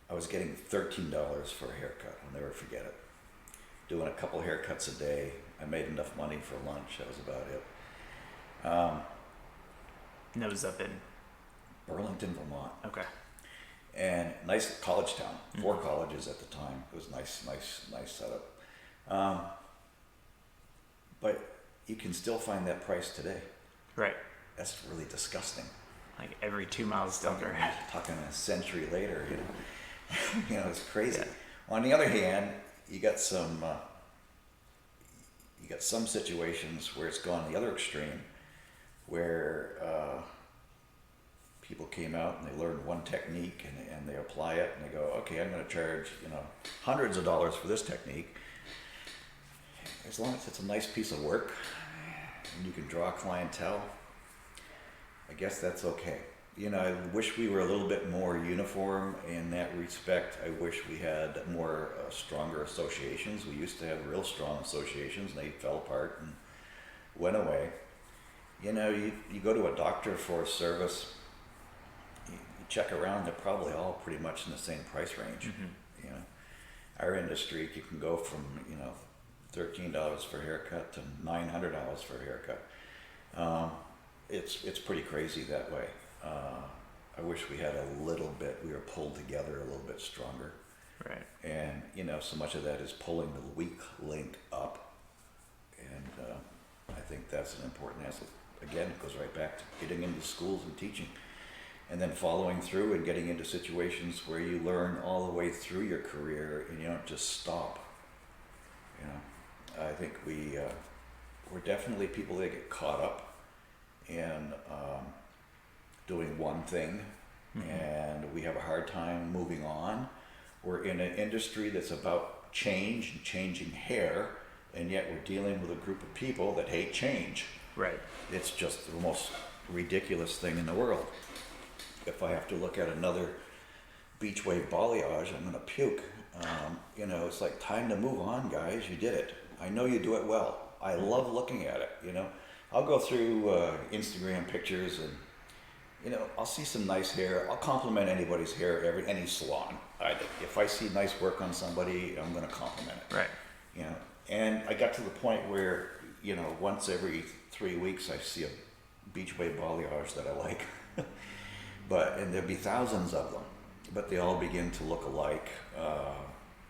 I was getting $13 for a haircut. I'll never forget it. Doing a couple haircuts a day. I made enough money for lunch. That was about it. And that was up in Burlington, Vermont. Okay. And nice college town. 4 colleges at the time. It was nice setup. But you can still find that price today. Right. That's really disgusting. Like every 2 miles down the road. Talking a century later, it's crazy. Yeah. On the other hand, you got some situations where it's gone the other extreme, where people came out and they learned one technique and they apply it and they go, okay, I'm going to charge hundreds of dollars for this technique. As long as it's a nice piece of work and you can draw clientele, I guess that's okay. I wish we were a little bit more uniform in that respect. I wish we had more stronger associations. We used to have real strong associations and they fell apart and went away. You go to a doctor for a service, you check around, they're probably all pretty much in the same price range. Our industry, you can go from $13 for a haircut to $900 for a haircut. It's pretty crazy that way. I wish we had we were pulled together a little bit stronger. Right. And, so much of that is pulling the weak link up. And I think that's an important aspect. Again, it goes right back to getting into schools and teaching. And then following through and getting into situations where you learn all the way through your career and you don't just stop. I think we're definitely people that get caught up in doing one thing, and we have a hard time moving on. We're in an industry that's about change and changing hair, and yet we're dealing with a group of people that hate change. Right. It's just the most ridiculous thing in the world. If I have to look at another beach wave balayage, I'm gonna puke. It's like, time to move on, guys. You did it. I know you do it well. I love looking at it. I'll go through Instagram pictures and I'll see some nice hair. I'll compliment anybody's hair, any salon. If I see nice work on somebody, I'm going to compliment it. Right. And I got to the point where once every 3 weeks I see a beach wave balayage that I like, and there'll be thousands of them, but they all begin to look alike.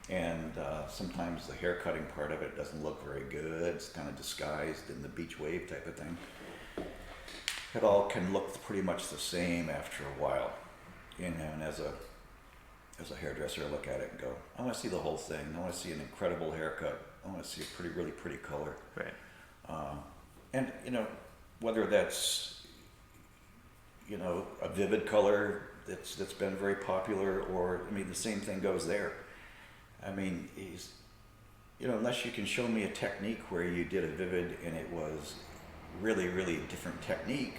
And sometimes the hair cutting part of it doesn't look very good. It's kind of disguised in the beach wave type of thing. It all can look pretty much the same after a while. And as a hairdresser, I look at it and go, I want to see the whole thing. I want to see an incredible haircut. I want to see a really pretty color. Right. And whether that's a vivid color that's been very popular, or the same thing goes there. Unless you can show me a technique where you did a vivid and it was really, really different technique,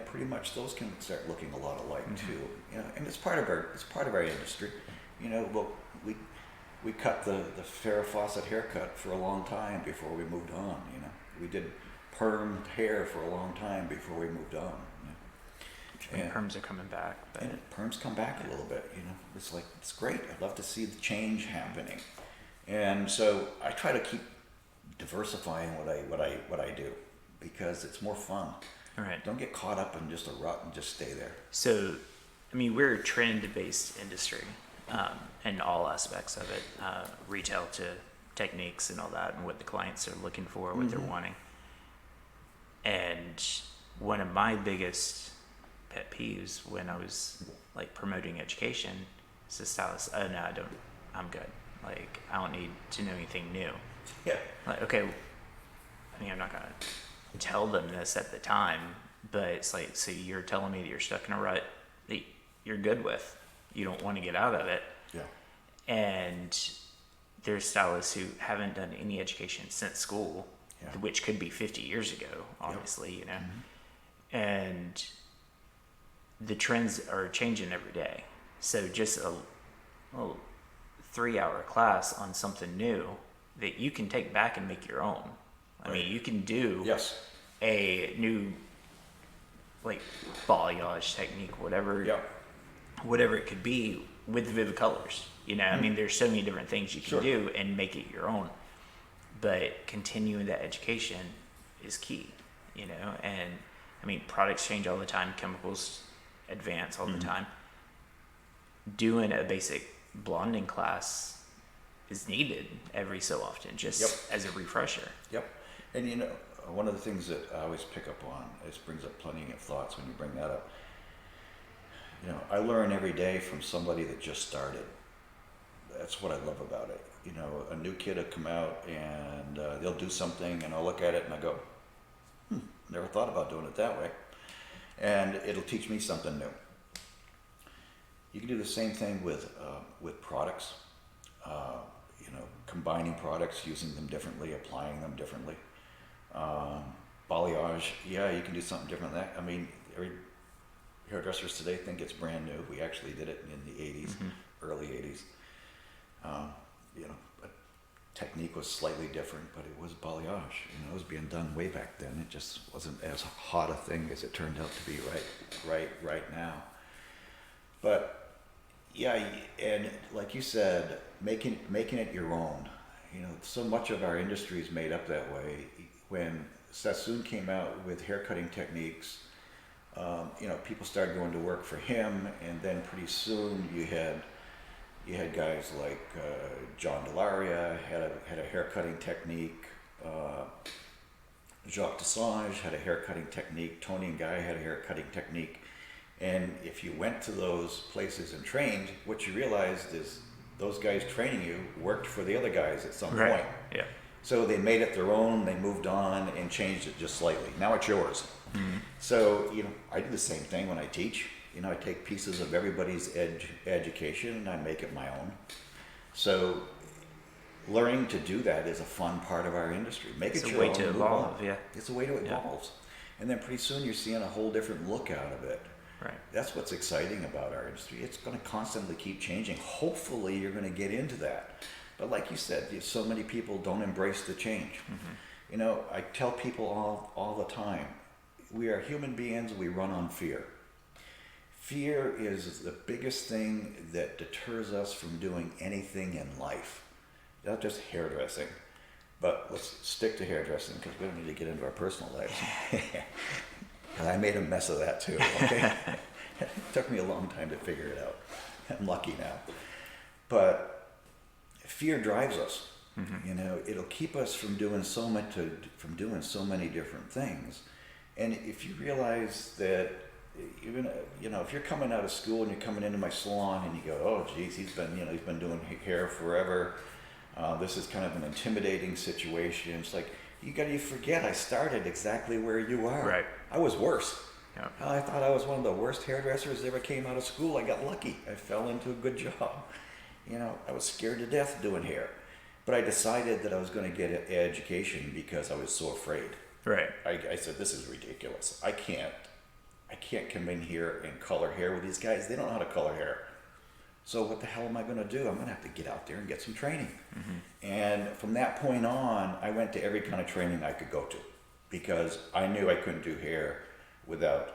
pretty much those can start looking a lot alike too. And it's part of our industry. We cut the Farrah Fawcett haircut for a long time before we moved on. We did permed hair for a long time before we moved on. And perms are coming back. And perms come back a little bit. It's great. I'd love to see the change happening. And so I try to keep diversifying what I do, because it's more fun. All right. Don't get caught up in just a rut and just stay there. So, we're a trend-based industry in all aspects of it, retail to techniques and all that, and what the clients are looking for, what they're wanting. And one of my biggest pet peeves when I was promoting education is the stylist, oh no, I'm good. I don't need to know anything new. Yeah. Okay, I'm not gonna tell them this at the time, but it's so you're telling me that you're stuck in a rut that you're good with, you don't want to get out of it. Yeah. And there's stylists who haven't done any education since school, which could be 50 years ago, obviously, and the trends are changing every day. So just a little 3-hour class on something new that you can take back and make your own. I mean, you can do a new, like, balayage technique, whatever it could be, with vivid colors. You know, I mean, there's so many different things you can do and make it your own. But continuing that education is key, you know. And I mean, products change all the time, chemicals advance all the time. Doing a basic blonding class is needed every so often, just as a refresher. And you know, one of the things that I always pick up on, it brings up plenty of thoughts when you bring that up. You know, I learn every day from somebody that just started. That's what I love about it. You know, a new kid will come out and they'll do something, and I'll look at it and I go, never thought about doing it that way. And it'll teach me something new. You can do the same thing with products. You know, combining products, using them differently, applying them differently. Balayage, you can do something different than that. I mean, every hairdressers today think it's brand new. We actually did it in the 80s, early 80s. You know, technique was slightly different, but it was balayage. You know, it was being done way back then. It just wasn't as hot a thing as it turned out to be right now. But and like you said, making it your own. You know, so much of our industry is made up that way. When Sassoon came out with haircutting techniques, you know, people started going to work for him, and then pretty soon you had guys like John Delaria had a haircutting technique. Jacques Dessange had a haircutting technique. Tony and Guy had a haircutting technique. And if you went to those places and trained, what you realized is those guys training you worked for the other guys at some point. Yeah. So they made it their own, they moved on and changed it just slightly. Now it's yours. So, you know, I do the same thing when I teach. You know, I take pieces of everybody's education and I make it my own. So learning to do that is a fun part of our industry. It's a way to evolve, It's a way to evolve. And then pretty soon you're seeing a whole different look out of it. Right. That's what's exciting about our industry. It's going to constantly keep changing. Hopefully you're going to get into that. But like you said, so many people don't embrace the change. You know, I tell people all the time, we are human beings, we run on fear. Fear is the biggest thing that deters us from doing anything in life. Not just hairdressing, but let's stick to hairdressing because we don't need to get into our personal lives. And I made a mess of that too, okay? It took me a long time to figure it out. I'm lucky now. But fear drives us. You know, it'll keep us from doing so many different things. And if you realize that, even, you know, if you're coming out of school and you're coming into my salon and you go, oh geez, he's been doing hair forever. This is kind of an intimidating situation. It's like, you forget I started exactly where you are. Right. I was worse. Yeah. I thought I was one of the worst hairdressers that ever came out of school. I got lucky. I fell into a good job. You know, I was scared to death doing hair. But I decided that I was going to get an education because I was so afraid. Right. I said, this is ridiculous. I can't come in here and color hair with these guys. They don't know how to color hair. So what the hell am I going to do? I'm going to have to get out there and get some training. And from that point on, I went to every kind of training I could go to because I knew I couldn't do hair without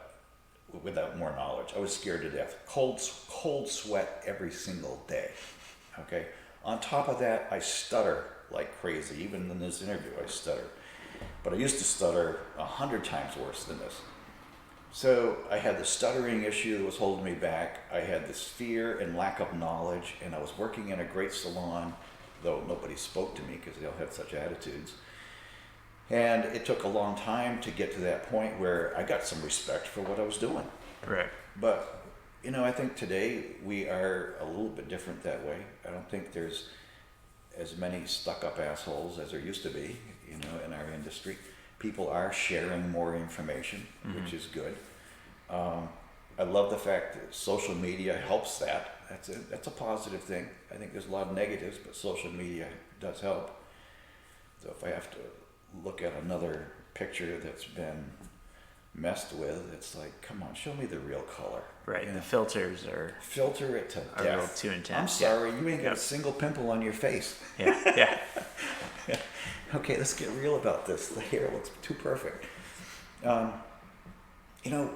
more knowledge. I was scared to death. Cold sweat every single day. Okay. On top of that, I stutter like crazy. Even in this interview, I stutter. But I used to stutter 100 times worse than this. So I had the stuttering issue that was holding me back. I had this fear and lack of knowledge, and I was working in a great salon, though nobody spoke to me because they all had such attitudes. And it took a long time to get to that point where I got some respect for what I was doing. Right. But, you know, I think today we are a little bit different that way. I don't think there's as many stuck-up assholes as there used to be, you know, in our industry. People are sharing more information, which is good. I love the fact that social media helps that. That's a positive thing. I think there's a lot of negatives, but social media does help. So if I have to look at another picture that's been messed with, it's like, come on, show me the real color. Right. You The know? filters Filter it to are a death. little too intense. I'm sorry, Yeah. you ain't got a single pimple on your face. Yeah. Okay, let's get real about this. The hair looks too perfect. You know,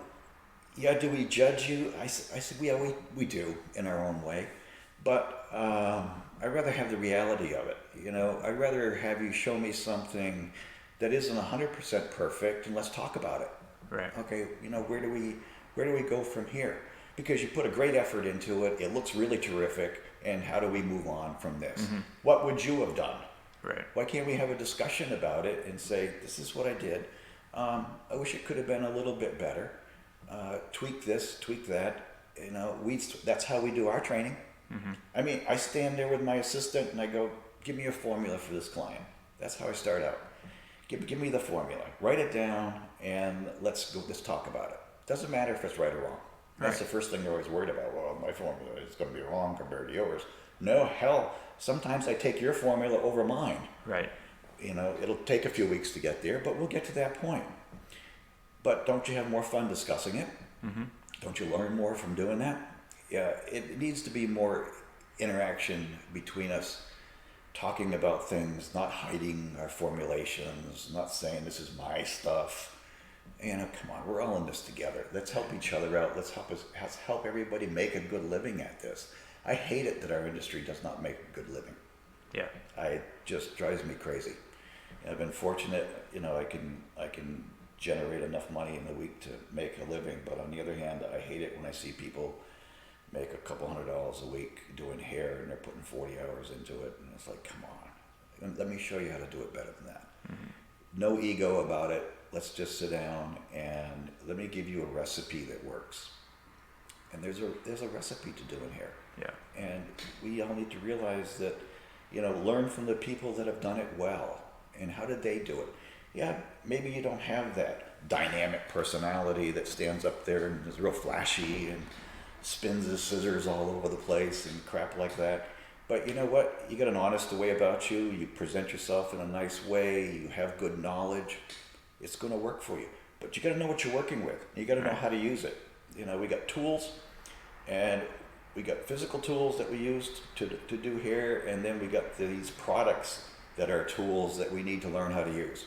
yeah, do we judge you? I said, yeah, we do in our own way. But I'd rather have the reality of it. You know, I'd rather have you show me something that isn't 100% perfect, and let's talk about it. Right. Okay, you know, where do we go from here? Because you put a great effort into it, it looks really terrific, and how do we move on from this? Mm-hmm. What would you have done? Right. Why can't we have a discussion about it and say, this is what I did. I wish it could have been a little bit better. Tweak this, tweak that. You know, that's how we do our training. Mm-hmm. I mean, I stand there with my assistant and I go, give me a formula for this client. That's how I start out. Give me the formula. Write it down and let's talk about it. Doesn't matter if it's right or wrong. That's Right. the first thing they're always worried about. Well, my formula is going to be wrong compared to yours. No, hell, sometimes I take your formula over mine. Right. You know, it'll take a few weeks to get there, but we'll get to that point. But don't you have more fun discussing it? Mm-hmm. Don't you learn more from doing that? Yeah, it needs to be more interaction between us, talking about things, not hiding our formulations, not saying this is my stuff. You know, come on, we're all in this together. Let's help each other out. Let's help everybody make a good living at this. I hate it that our industry does not make a good living. Yeah. It just drives me crazy. And I've been fortunate, you know, I can generate enough money in the week to make a living, but on the other hand, I hate it when I see people make a couple $100 a week doing hair and they're putting 40 hours into it, and it's like, come on, let me show you how to do it better than that. Mm-hmm. No ego about it. Let's just sit down and let me give you a recipe that works. And there's a recipe to doing hair. Yeah. And we all need to realize that, you know, learn from the people that have done it well. And how did they do it? Yeah, maybe you don't have that dynamic personality that stands up there and is real flashy and spins his scissors all over the place and crap like that. But you know what? You got an honest way about you. You present yourself in a nice way. You have good knowledge. It's going to work for you. But you got to know what you're working with. You got to know how to use it. You know, we got tools, and we got physical tools that we use to do hair, and then we got these products that are tools that we need to learn how to use.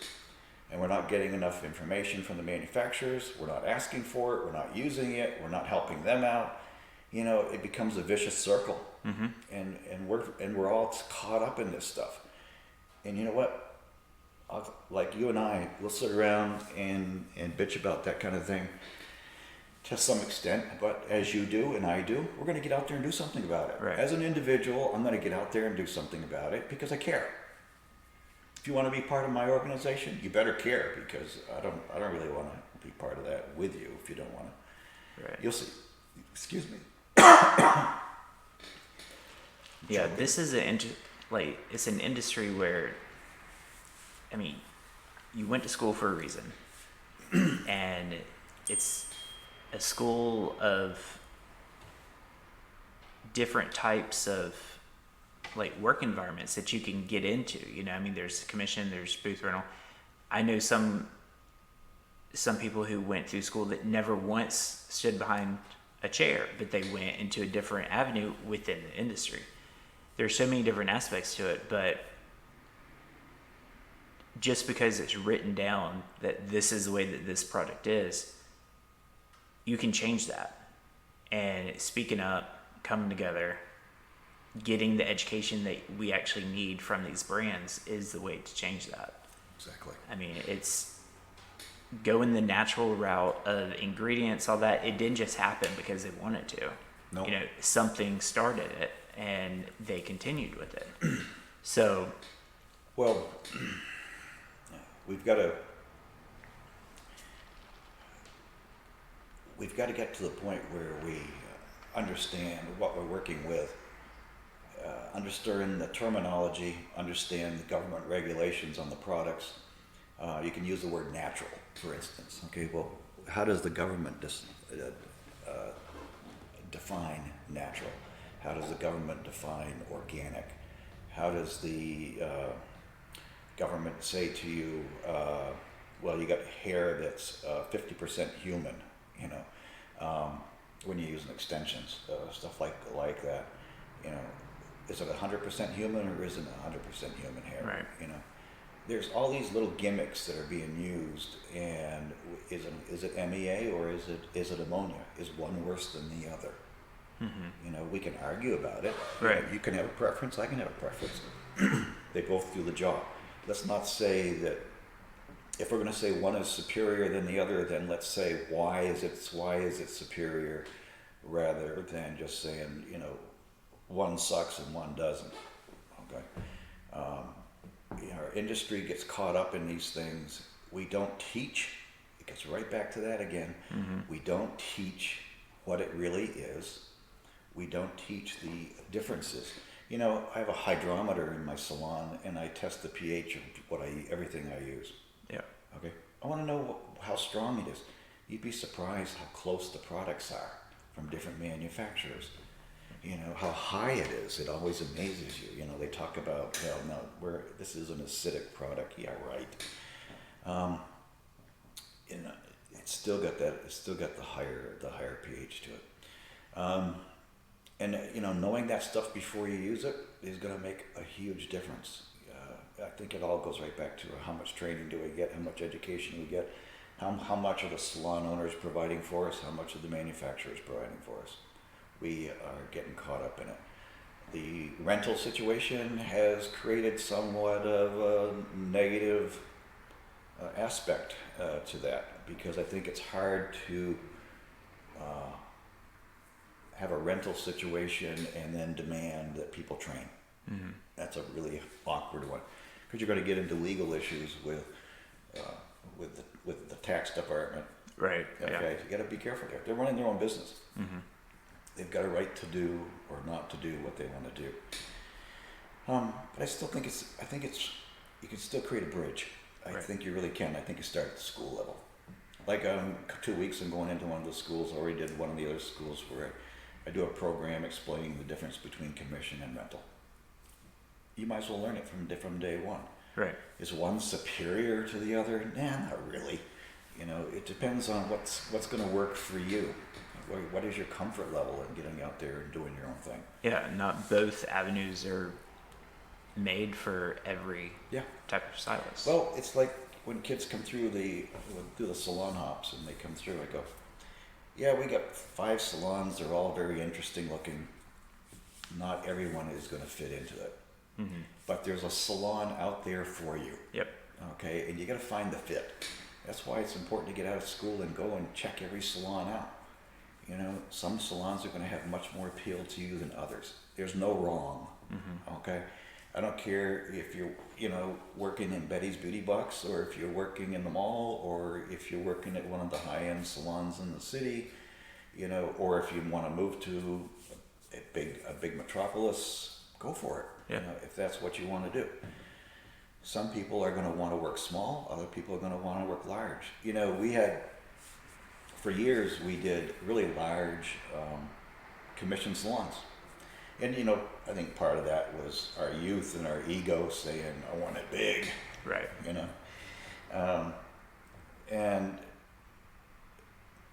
And we're not getting enough information from the manufacturers. We're not asking for it. We're not using it. We're not helping them out. You know, it becomes a vicious circle. Mm-hmm. And we're all caught up in this stuff. And you know what? Like you and I, we'll sit around and bitch about that kind of thing to some extent. But as you do and I do, we're going to get out there and do something about it. Right. As an individual, I'm going to get out there and do something about it because I care. If you want to be part of my organization, you better care, because I don't really want to be part of that with you if you don't want to. Right. You'll see. Excuse me. Yeah, this is it's an industry where, I mean, you went to school for a reason, and it's a school of different types of like work environments that you can get into. You know, I mean, there's commission, there's booth rental. I know some people who went through school that never once stood behind a chair, but they went into a different avenue within the industry. There's so many different aspects to it, but just because it's written down that this is the way that this product is, you can change that. And speaking up, coming together, getting the education that we actually need from these brands is the way to change that. Exactly. I mean, it's going the natural route of ingredients, all that. It didn't just happen because they wanted to. Nope. You know, something started it and they continued with it. So, well, we've got to get to the point where we understand what we're working with, understand the terminology, understand the government regulations on the products. You can use the word natural, for instance. Okay, well, how does the government define natural? How does the government define organic? How does the government say to you, well, you got hair that's 50% human, you know, when you're using extensions, stuff like that, you know, is it 100% human or isn't it 100% human hair? Right. You know, there's all these little gimmicks that are being used, and is it MEA or is it ammonia? Is one worse than the other? You know, we can argue about it. Right. You know, you can have a preference. I can have a preference. They both do the job. Let's not say that. If we're going to say one is superior than the other, then let's say why is it superior, rather than just saying, you know, one sucks and one doesn't. Okay. You know, our industry gets caught up in these things. We don't teach. It gets right back to that again. We don't teach what it really is. We don't teach the differences. You know, I have a hydrometer in my salon, and I test the pH of everything I use. Yeah. Okay. I want to know how strong it is. You'd be surprised how close the products are from different manufacturers. You know, how high it is. It always amazes you. You know, they talk about, well, no, this is an acidic product. Yeah, right. You know, it's still got the higher pH to it. And you know, knowing that stuff before you use it is going to make a huge difference. I think it all goes right back to how much training do we get, how much education we get, how much are the salon owners providing for us, how much are the manufacturers providing for us. We are getting caught up in it. The rental situation has created somewhat of a negative aspect to that, because I think it's hard to have a rental situation and then demand that people train. That's a really awkward one, because you're going to get into legal issues with the tax department. Right. Okay, Yeah. you got to be careful there. They're running their own business. They've got a right to do or not to do what they want to do. But I still think you can still create a bridge. I think you really can. I think you start at the school level. Like 2 weeks I'm going into one of the schools. I already did one of the other schools where I do a program explaining the difference between commission and rental. You might as well learn it from day one. Right. Is one superior to the other? Nah, not really. You know, it depends on what's going to work for you. What is your comfort level in getting out there and doing your own thing? Yeah, not both avenues are made for every type of stylist. Well, it's like when kids come through the salon hops and they come through, I go, yeah, we got 5 salons. They're all very interesting looking. Not everyone is going to fit into it. But there's a salon out there for you. Yep. Okay, and you got to find the fit. That's why it's important to get out of school and go and check every salon out. You know, some salons are going to have much more appeal to you than others. There's no wrong. Okay, I don't care if you're, you know, working in Betty's Beauty Box, or if you're working in the mall, or if you're working at one of the high-end salons in the city, you know, or if you want to move to a big metropolis, go for it. Yeah. You know, if that's what you want to do. Some people are going to want to work small. Other people are going to want to work large. You know, for years we did really large commission salons. And, you know, I think part of that was our youth and our ego saying, I want it big. Right. You know. And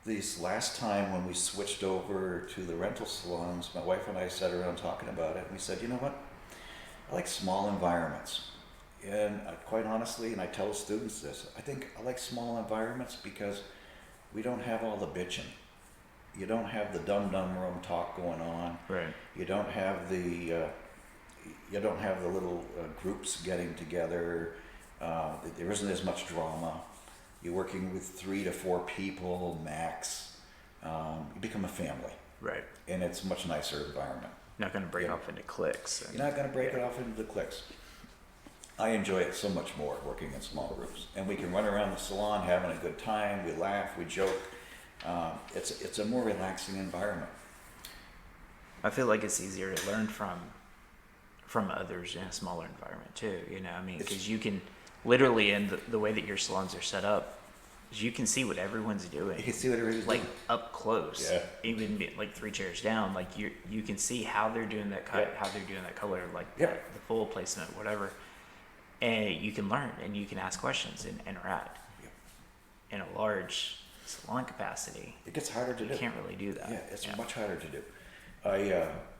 this last time when we switched over to the rental salons, my wife and I sat around talking about it, and we said, you know what? I like small environments. And quite honestly, and I tell students this, I think I like small environments because we don't have all the bitching. You don't have the dum-dum room talk going on. Right. You don't have the little groups getting together. There isn't as much drama. You're working with 3 to 4 people max. You become a family. Right. And it's a much nicer environment. You're not going to break off into cliques. You're not going to break it off into the cliques. I enjoy it so much more working in small groups, and we can run around the salon having a good time. We laugh, we joke. It's a more relaxing environment. I feel like it's easier to learn from others in a smaller environment too. You know, I mean, because you can literally, in the way that your salons are set up, you can see what everyone's doing. You can see what everybody's like doing. up close. Yeah. Even like 3 chairs down, like you can see how they're doing that cut, how they're doing that color, like the full placement, whatever. And you can learn and you can ask questions and interact. in a large salon capacity, It gets harder to do. you can't really do that. Yeah, it's much harder to do.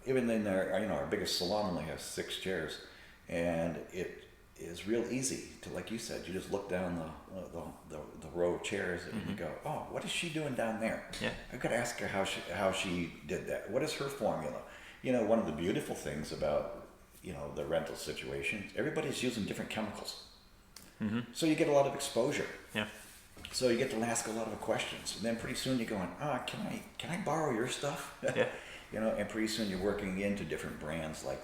Even in our biggest salon only has 6 chairs, and it is real easy to, like you said, you just look down the row of chairs and you go, oh, what is she doing down there? Yeah. I've got to ask her how she did that. What is her formula? One of the beautiful things about the rental situation, everybody's using different chemicals, so you get a lot of exposure. Yeah. So you get to ask a lot of questions, and then pretty soon you're going, can I borrow your stuff? Yeah. And pretty soon you're working into different brands like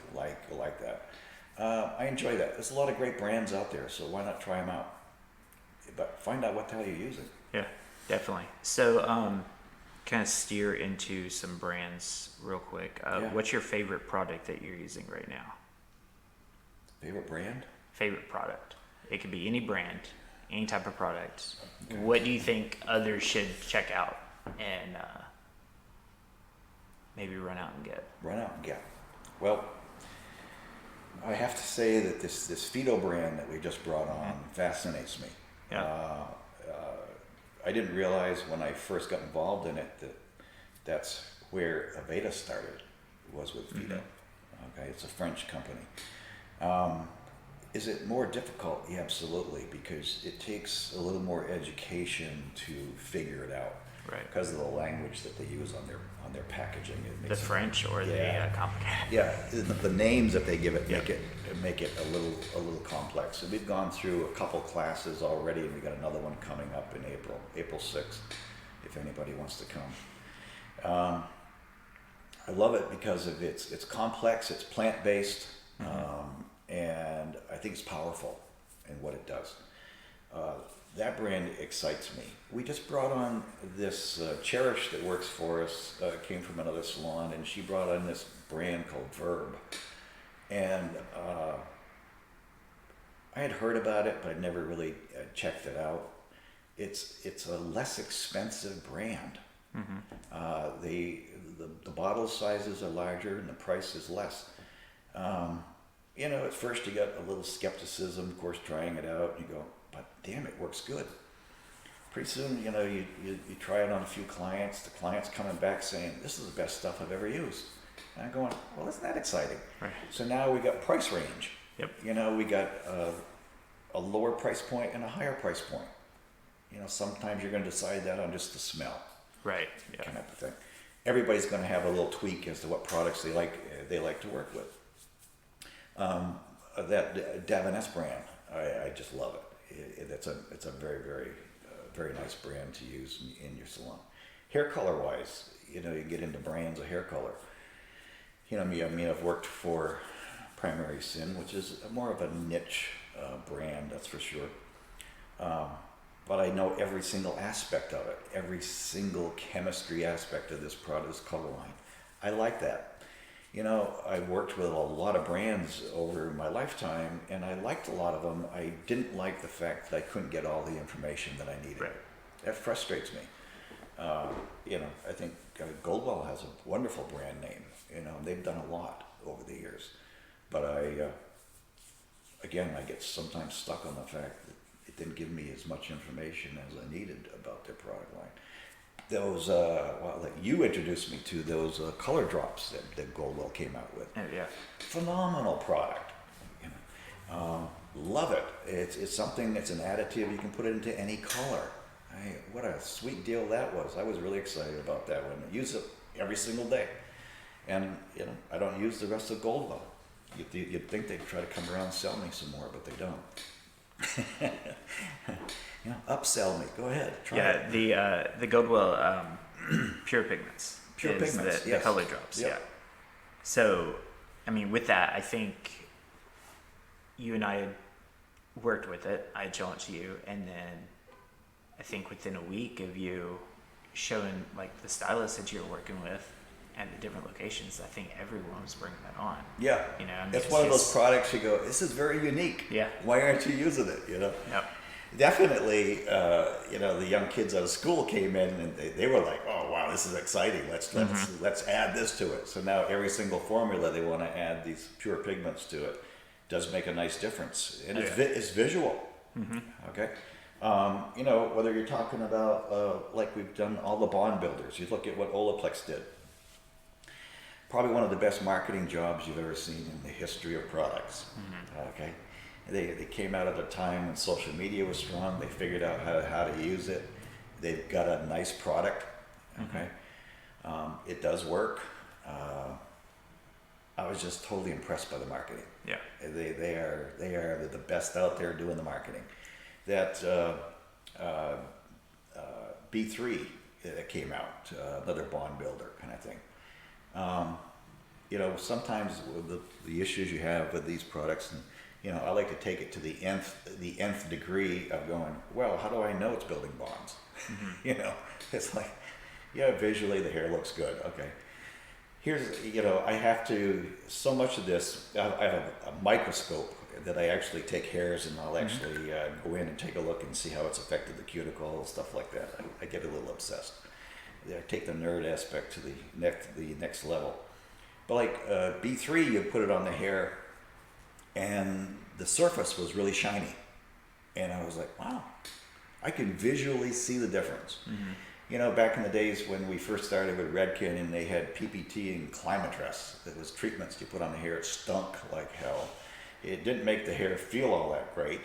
that. I enjoy that. There's a lot of great brands out there, so why not try them out? But find out what the hell you're using. Yeah, definitely. So, kind of steer into some brands real quick. What's your favorite product that you're using right now? Favorite brand? Favorite product. It could be any brand, any type of product. Okay. What do you think others should check out and maybe run out and get? Well, I have to say that this Fido brand that we just brought on fascinates me. Yeah. I didn't realize when I first got involved in it that's where Aveda started, was with Fido. Okay, it's a French company. Is it more difficult? Yeah, absolutely, because it takes a little more education to figure it out. Right. Because of the language that they use on their packaging. It makes the French or the complicated. Yeah, the names that they give it make it a little complex. So we've gone through a couple classes already, and we got another one coming up in April 6th, if anybody wants to come. I love it because of it's complex, it's plant-based, and I think it's powerful in what it does. That brand excites me. We just brought on this Cherish that works for us, came from another salon, and she brought on this brand called Verb. And I had heard about it, but I'd never really checked it out. It's a less expensive brand. The bottle sizes are larger and the price is less. At first you got a little skepticism, of course, trying it out, and you go, but damn, it works good. Pretty soon, you try it on a few clients. The client's coming back saying, this is the best stuff I've ever used. And I'm going, well, isn't that exciting? Right. So now we got price range. Yep. We got a lower price point and a higher price point. Sometimes you're going to decide that on just the smell. Right. Yeah. Kind of thing. Everybody's going to have a little tweak as to what products they like to work with. That Davines brand, I just love it. It's a very, very, very nice brand to use in your salon. Hair color wise, you get into brands of hair color. I've worked for Primary Sin, which is more of a niche brand, that's for sure. But I know every single aspect of it, every single chemistry aspect of this product, this color line. I like that. I worked with a lot of brands over my lifetime, and I liked a lot of them. I didn't like the fact that I couldn't get all the information that I needed. Right. That frustrates me. I think Goldwell has a wonderful brand name. They've done a lot over the years. But I get sometimes stuck on the fact that it didn't give me as much information as I needed about their product line. Those, you introduced me to those color drops that Goldwell came out with. Oh, yeah. Phenomenal product. Love it. It's something that's an additive. You can put it into any color. What a sweet deal that was. I was really excited about that one. I use it every single day. And, I don't use the rest of Goldwell. You'd think they'd try to come around and sell me some more, but they don't. Upsell me. Go ahead. Try it. The Goldwell Pure Pigments. Pure Pigments, the color drops. Yep. Yeah. So, with that, I think you and I had worked with it. I had shown it to you, and then I think within a week of you showing the stylist that you were working with at the different locations, I think everyone was bringing that on. Yeah. It's one of those products you go, this is very unique. Yeah. Why aren't you using it? Yep. Definitely, the young kids out of school came in and they were like, oh wow, this is exciting. Let's add this to it. So now every single formula they want to add these pure pigments to it does make a nice difference, and it's visual. Okay, You know, whether you're talking about like we've done all the bond builders, you look at what Olaplex did. Probably one of the best marketing jobs you've ever seen in the history of products. Okay, they came out at a time when social media was strong. They figured out how to use it. They've got a nice product. Okay, it does work. I was just totally impressed by the marketing. Yeah, they are the best out there doing the marketing. That B3 that came out, another bond builder kind of thing. You know, sometimes with the issues you have with these products, and you know, I like to take it to the nth degree of going, well, how do I know it's building bonds? You know, it's like, yeah, visually the hair looks good. Okay, here's, you know, I have to, so much of this, I have a microscope that I actually take hairs and I'll actually go in and take a look and see how it's affected the cuticle, stuff like that. I get a little obsessed. I take the nerd aspect to the next level. But like B3, you put it on the hair and the surface was really shiny. And I was like, wow, I can visually see the difference. You know, back in the days when we first started with Redken and they had PPT and Climatress, that was treatments you put on the hair, it stunk like hell. It didn't make the hair feel all that great.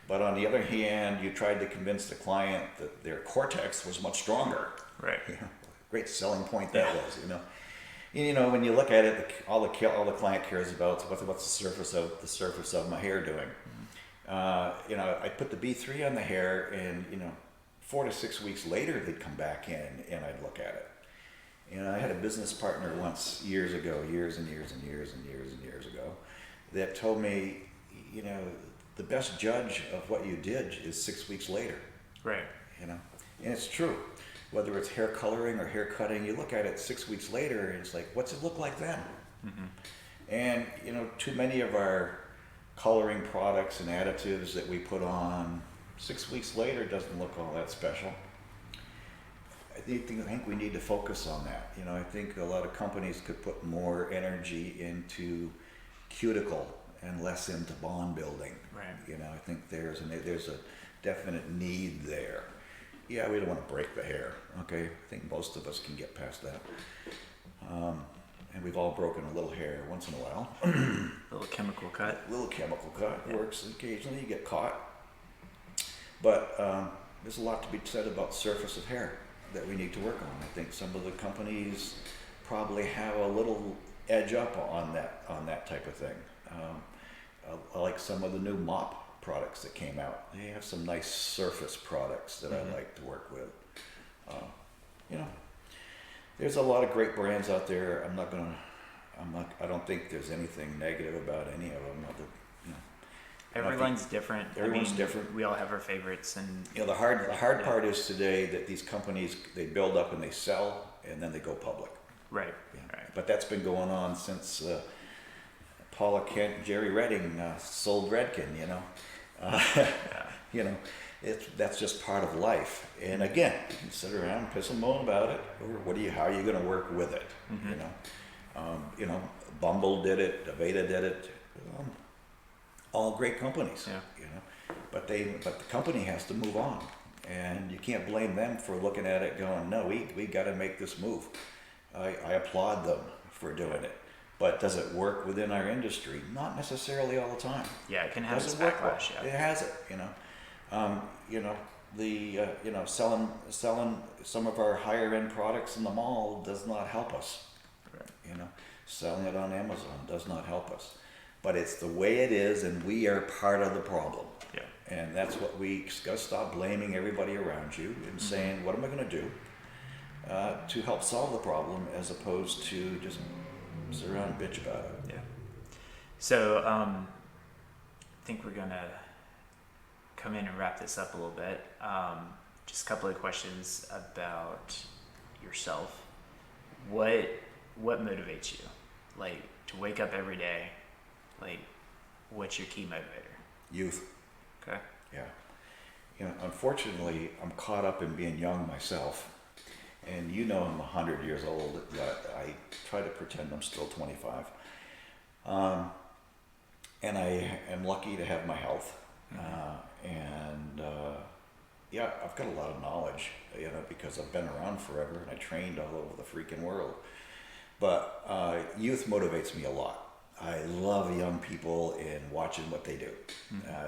But on the other hand, you tried to convince the client that their cortex was much stronger. right. You know, great selling point that was, you know. And, you know, when you look at it, all the client cares about is what's the surface of my hair doing. You know, I put the B3 on the hair, and you know, 4 to 6 weeks later, they'd come back in and I'd look at it. You know, I had a business partner once years ago, years and years ago, that told me, you know, the best judge of what you did is 6 weeks later. Right. You know, and it's true. Whether it's hair coloring or hair cutting, you look at it 6 weeks later and it's like, what's it look like then? And, you know, too many of our coloring products and additives that we put on 6 weeks later doesn't look all that special. I think we need to focus on that. You know, I think a lot of companies could put more energy into cuticle and less into bond building. Right. You know, I think there's a definite need there. Yeah, we don't want to break the hair. Okay, I think most of us can get past that. And we've all broken a little hair once in a while. A little chemical cut. Little chemical cut works occasionally. You get caught. But there's a lot to be said about surface of hair that we need to work on. I think some of the companies probably have a little edge up on that type of thing. I like some of the new mop products that came out. They have some nice surface products that I like to work with. You know, there's a lot of great brands out there. I don't think there's anything negative about any of them. Everyone's different. Everyone's different. We all have our favorites, and you know, the hard part is today that these companies, they build up and they sell and then they go public. Right. Yeah. Right. But that's been going on since Paula Kent, Jerry Redding sold Redken. You know, you know, that's just part of life. And again, you can sit around and piss and moan about it, or how are you going to work with it? You know, Bumble did it, Aveda did it. All great companies. Yeah. You know, but the company has to move on, and you can't blame them for looking at it going, no, we got to make this move. I applaud them for doing it. But does it work within our industry? Not necessarily all the time. Yeah, it can have its Doesn't work well. backlash. Yeah. It has it, you know. You know, you know, selling some of our higher end products in the mall does not help us. Right. You know, selling it on Amazon does not help us. But it's the way it is, and we are part of the problem. Yeah. And that's what we got to stop blaming everybody around you and saying, what am I going to do to help solve the problem, as opposed to just sit around and bitch about it. Yeah. So I think we're gonna come in and wrap this up a little bit. Just a couple of questions about yourself. What motivates you? Like, to wake up every day, like, what's your key motivator? Youth. Okay. Yeah. You know, unfortunately, I'm caught up in being young myself. And you know I'm 100 years old, but I try to pretend I'm still 25. And I am lucky to have my health. And yeah, I've got a lot of knowledge, because I've been around forever and I trained all over the freaking world. But youth motivates me a lot. I love young people and watching what they do.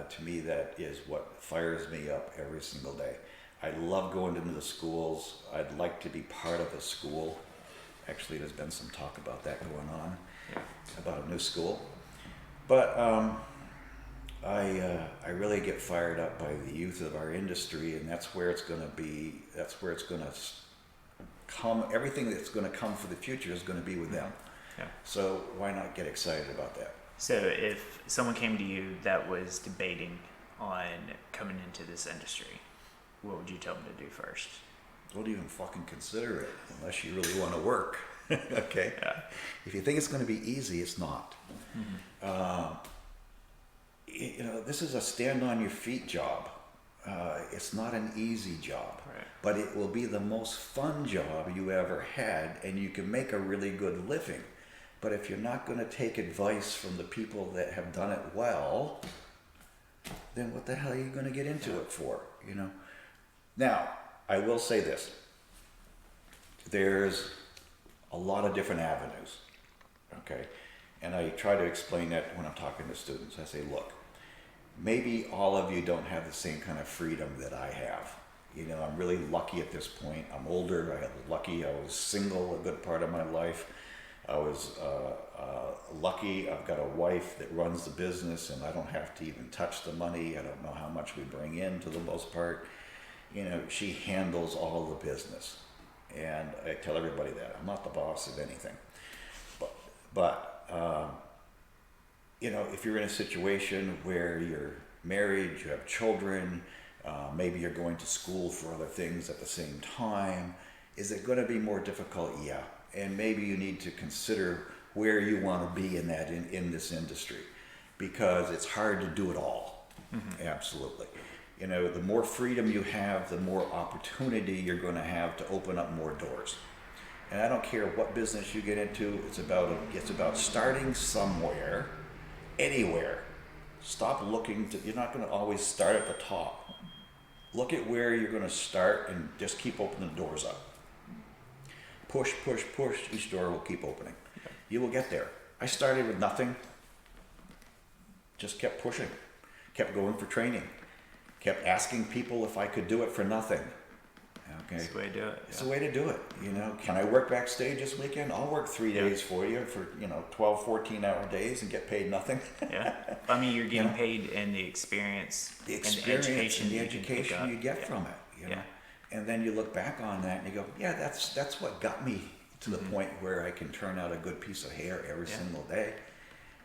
To me, that is what fires me up every single day. I love going into the schools. I'd like to be part of a school. Actually, there's been some talk about that going on, about a new school. But I really get fired up by the youth of our industry, and that's where it's going to be. That's where it's going to come. Everything that's going to come for the future is going to be with them. Yeah. So why not get excited about that? So if someone came to you that was debating on coming into this industry, what would you tell them to do first? Don't even fucking consider it unless you really want to work. Okay? Yeah. If you think it's going to be easy, it's not. This is a stand on your feet job. It's not an easy job, Right. but it will be the most fun job you ever had, and you can make a really good living. But if you're not going to take advice from the people that have done it well, then what the hell are you going to get into it for? Now, I will say this. There's a lot of different avenues, okay? And I try to explain that when I'm talking to students. I say, look, maybe all of you don't have the same kind of freedom that I have. I'm really lucky at this point. I'm older. I was lucky. I was single a good part of my life. I was lucky. I've got a wife that runs the business, and I don't have to even touch the money. I don't know how much we bring in for the most part. She handles all the business. And I tell everybody that. I'm not the boss of anything. But if you're in a situation where you're married, you have children, maybe you're going to school for other things at the same time, is it going to be more difficult? Yeah. And maybe you need to consider where you want to be in this industry, because it's hard to do it all. Absolutely. The more freedom you have, the more opportunity you're going to have to open up more doors. And I don't care what business you get into. It's about starting somewhere, anywhere. Stop looking you're not going to always start at the top. Look at where you're going to start and just keep opening the doors up. Push, push, push. Each door will keep opening. You will get there. I started with nothing. Just kept pushing. Kept going for training. Kept asking people if I could do it for nothing. Okay. It's the way to do it. It's the way to do it. Can I work backstage this weekend? I'll work 3 days for you for, 12, 14-hour days and get paid nothing. Yeah. I mean, you're getting paid in the experience, and the education you get from it. Yeah. And then you look back on that and you go, yeah, that's what got me to the point where I can turn out a good piece of hair every single day.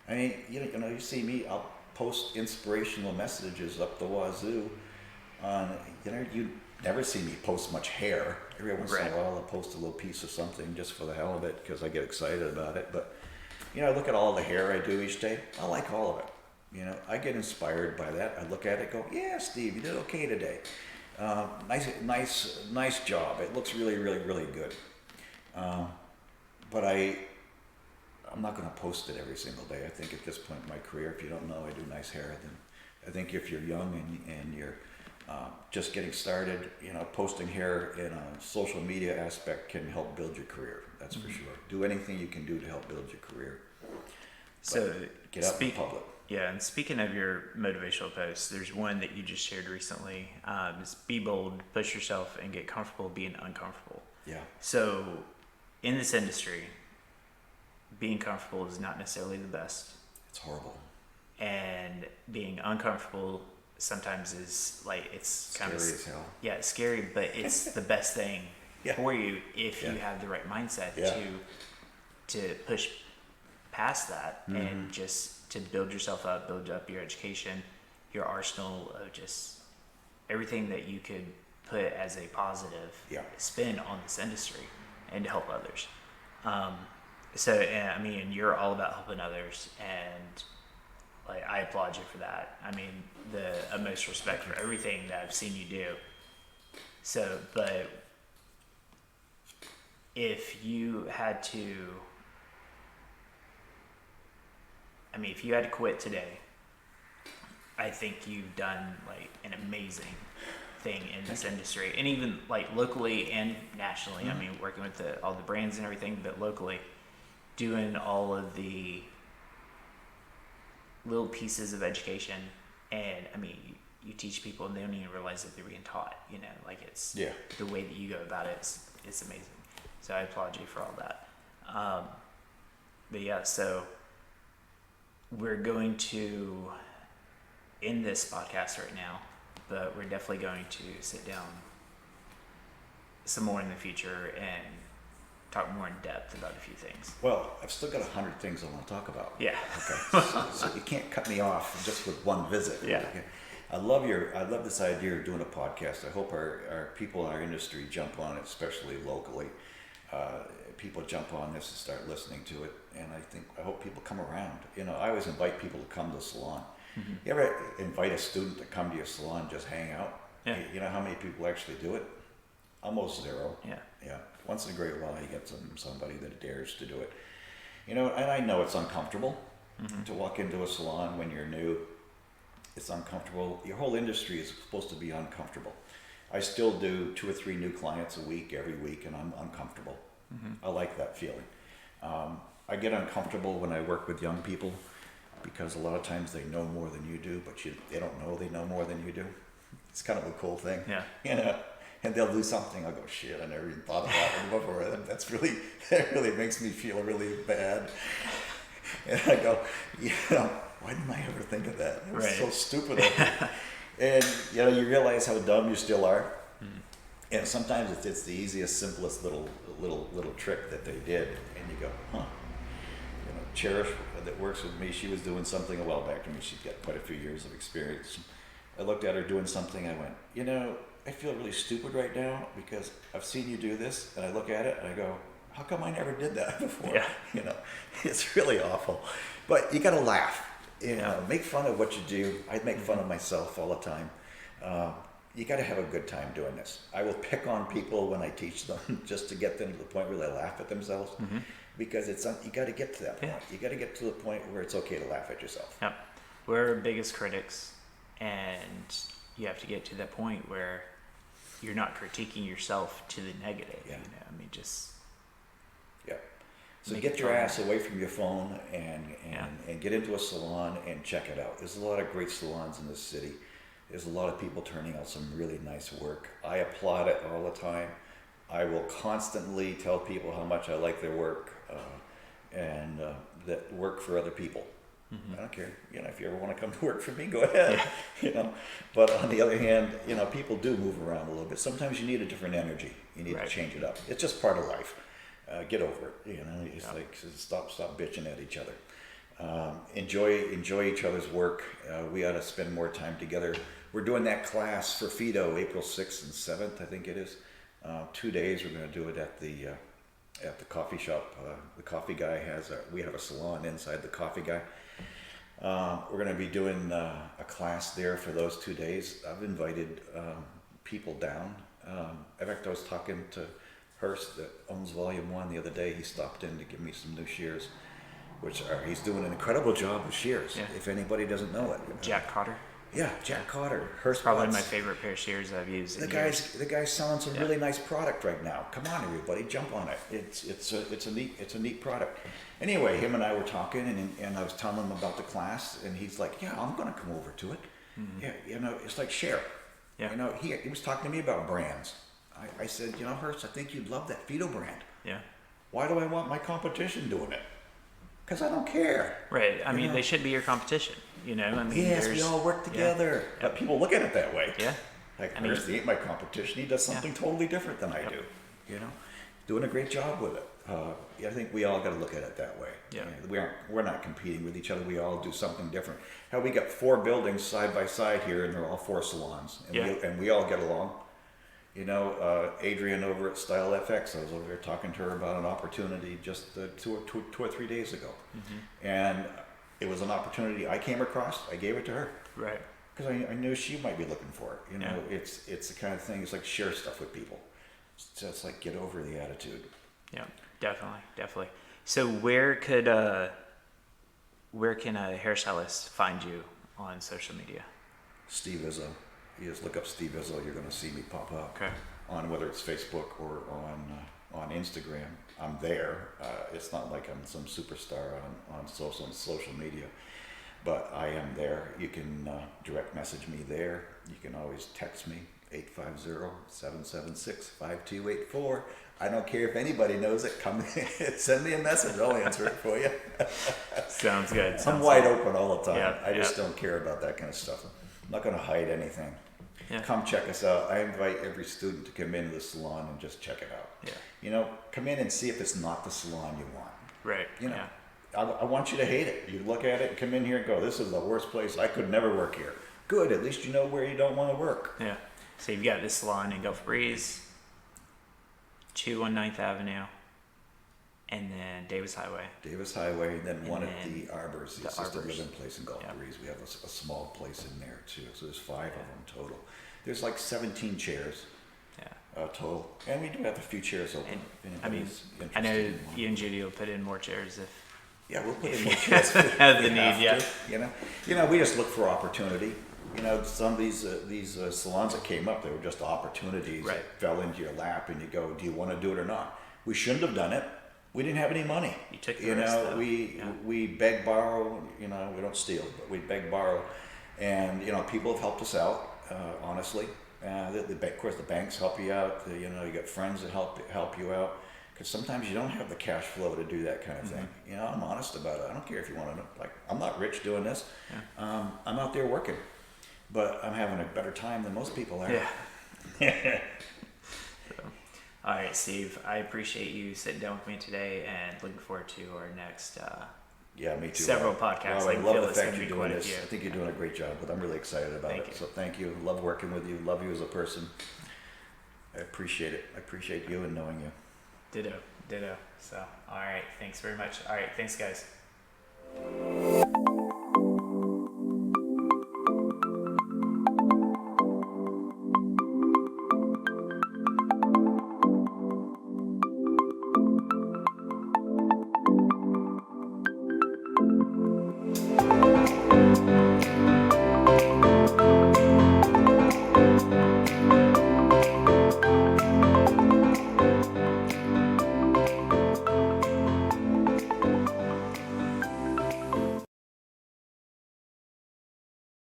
I mean, you see me, I'll post inspirational messages up the wazoo on, you never see me post much hair. Every once in a while I'll post a little piece of something just for the hell of it, because I get excited about it. But, I look at all the hair I do each day. I like all of it. I get inspired by that. I look at it, go, yeah, Steve, you did okay today. Nice job. It looks really, really, really good. But I'm not going to post it every single day. I think at this point in my career, if you don't know I do nice hair, then I think if you're young and you're just getting started, posting hair in a social media aspect can help build your career. That's for sure. Do anything you can do to help build your career. So get out in the public. Yeah, and speaking of your motivational posts, there's one that you just shared recently. It's be bold, push yourself, and get comfortable being uncomfortable. Yeah. So in this industry, being comfortable is not necessarily the best. It's horrible. And being uncomfortable sometimes is it's scary kind of as hell. Yeah, it's scary, but it's the best thing for you if you have the right mindset to push past that and just to build yourself up, build up your education, your arsenal of just everything that you could put as a positive spin on this industry and to help others. I mean, you're all about helping others, and I applaud you for that. I mean, the utmost respect for everything that I've seen you do. So, but if you had to, if you had to quit today, I think you've done an amazing thing in this industry, and even like locally and nationally. I mean, working with all the brands and everything, but locally, doing all of the little pieces of education. And I mean, you teach people and they don't even realize that they're being taught, like it's the way that you go about it is amazing. So I applaud you for all that. But yeah, so we're going to end this podcast right now, but we're definitely going to sit down some more in the future and talk more in depth about a few things. Well, I've still got 100 things I want to talk about. Yeah. Okay. So you can't cut me off just with one visit. Yeah. Okay. I love this idea of doing a podcast. I hope our people in our industry jump on it, especially locally. People jump on this and start listening to it, and I hope people come around. I always invite people to come to the salon. Mm-hmm. You ever invite a student to come to your salon and just hang out? Yeah. You know how many people actually do it? Almost zero. Yeah. Yeah. Once in a great while, you get somebody that dares to do it. And I know it's uncomfortable to walk into a salon when you're new. It's uncomfortable. Your whole industry is supposed to be uncomfortable. I still do 2 or 3 new clients a week, every week, and I'm uncomfortable. I like that feeling. I get uncomfortable when I work with young people because a lot of times they know more than you do, but they don't know they know more than you do. It's kind of a cool thing. Yeah. And they'll do something. I'll go, shit, I never even thought of that one before. That really makes me feel really bad. And I go, why didn't I ever think of that? It was so stupid of me. And you realize how dumb you still are. And sometimes it's the easiest, simplest little trick that they did, and you go, huh. Cherish that works with me, she was doing something a while back to me. She's got quite a few years of experience. I looked at her doing something. I went, I feel really stupid right now because I've seen you do this, and I look at it and I go, how come I never did that before? Yeah. It's really awful, but you got to laugh. Make fun of what you do. I make fun of myself all the time. You got to have a good time doing this. I will pick on people when I teach them just to get them to the point where they laugh at themselves, because you got to get to that point. You got to get to the point where it's okay to laugh at yourself. Yep. We're our biggest critics, and you have to get to that point where you're not critiquing yourself to the negative. Yeah. Just So get your ass away from your phone and get into a salon and check it out. There's a lot of great salons in this city. There's a lot of people turning out some really nice work. I applaud it all the time. I will constantly tell people how much I like their work and that work for other people. I don't care. If you ever want to come to work for me, go ahead. But on the other hand, people do move around a little bit. Sometimes you need a different energy. You need to change it up. It's just part of life. Get over it. It's like stop bitching at each other. Enjoy each other's work. We ought to spend more time together. We're doing that class for Fido April 6th and 7th, I think it is. 2 days. We're going to do it at the coffee shop. The coffee guy we have a salon inside the coffee guy. We're going to be doing a class there for those 2 days. I've invited people down. In fact, I was talking to Hurst that owns Volume 1 the other day. He stopped in to give me some new shears, he's doing an incredible job with shears, if anybody doesn't know it. Jack Cotter. Yeah, Jack Cotter. Hurst probably Butts. my favorite pair of shears I've used. The guy's selling some really nice product right now. Come on, everybody, jump on it. It's a neat product. Anyway, him and I were talking, and I was telling him about the class, and he's like, "Yeah, I'm going to come over to it." Yeah, it's like share. Yeah. He was talking to me about brands. I said, Hurst, I think you'd love that Fido brand. Yeah. Why do I want my competition doing it? Because I don't care. Right. I mean, they should be your competition. Yes, we all work together. Yeah. But people look at it that way. Yeah. Like, Hurst, he ain't my competition. He does something totally different than I do. Doing a great job with it. I think we all got to look at it that way. Yeah. We're not competing with each other. We all do something different. How we got 4 buildings side by side here, and they're all 4 salons, and we all get along. Adrian over at Style FX, I was over there talking to her about an opportunity just 2 or 3 days ago. And it was an opportunity I came across. I gave it to her. Right. Because I knew she might be looking for it. It's the kind of thing, it's like share stuff with people. It's like get over the attitude. Yeah, definitely. So where can a hairstylist find you on social media? Steve Izzo, You just look up Steve Izzo, you're going to see me pop up. Okay. On whether it's Facebook or on Instagram. I'm there. It's not like I'm some superstar on social media, but I am there. You can direct message me there. You can always text me, 850-776-5284. I don't care if anybody knows it. Come send me a message. I'll answer it for you. Sounds good. I'm wide open all the time. Yeah, I just don't care about that kind of stuff. I'm not going to hide anything. Yeah. Come check us out. I invite every student to come into the salon and just check it out. Yeah. You know, come in and see if it's not the salon you want. Right. You know, Yeah. I want you to hate it. You look at it and come in here and go, this is the worst place. I could never work here. Good. At least you know where you don't want to work. Yeah. So you've got this salon in Gulf Breeze, 2 on 9th Avenue, and then Davis Highway. Davis Highway, and then one at then the Arbors, the assisted living place in Gulf Breeze. We have a small place in there too. So there's 5 of them total. There's like 17 chairs total. And we do have a few chairs open. And, I mean, I know you and Judy will put in more chairs if... Yeah, we'll put in more chairs. Have the need, yeah. You know, we just look for opportunity. You know, some of these salons that came up, they were just opportunities that fell into your lap, and you go, do you want to do it or not? We shouldn't have done it. We didn't have any money. You took the risk, though. We beg, borrow. You know, we don't steal, but we beg, borrow, and you know, people have helped us out. Honestly, of course, the banks help you out. You know, you got friends that help you out. Because sometimes you don't have the cash flow to do that kind of thing. You know, I'm honest about it. I don't care if you want to know. Like, I'm not rich doing this. Yeah. I'm out there working, but I'm having a better time than most people are. Yeah. So, all right, Steve. I appreciate you sitting down with me today, and looking forward to our next. Yeah, me too. Several podcasts. Well, I love the fact you're doing this. I think you're doing a great job, but I'm really excited about it. So thank you. Love working with you. Love you as a person. I appreciate it. I appreciate you and knowing you. Ditto. So, all right. Thanks very much. All right. Thanks, guys.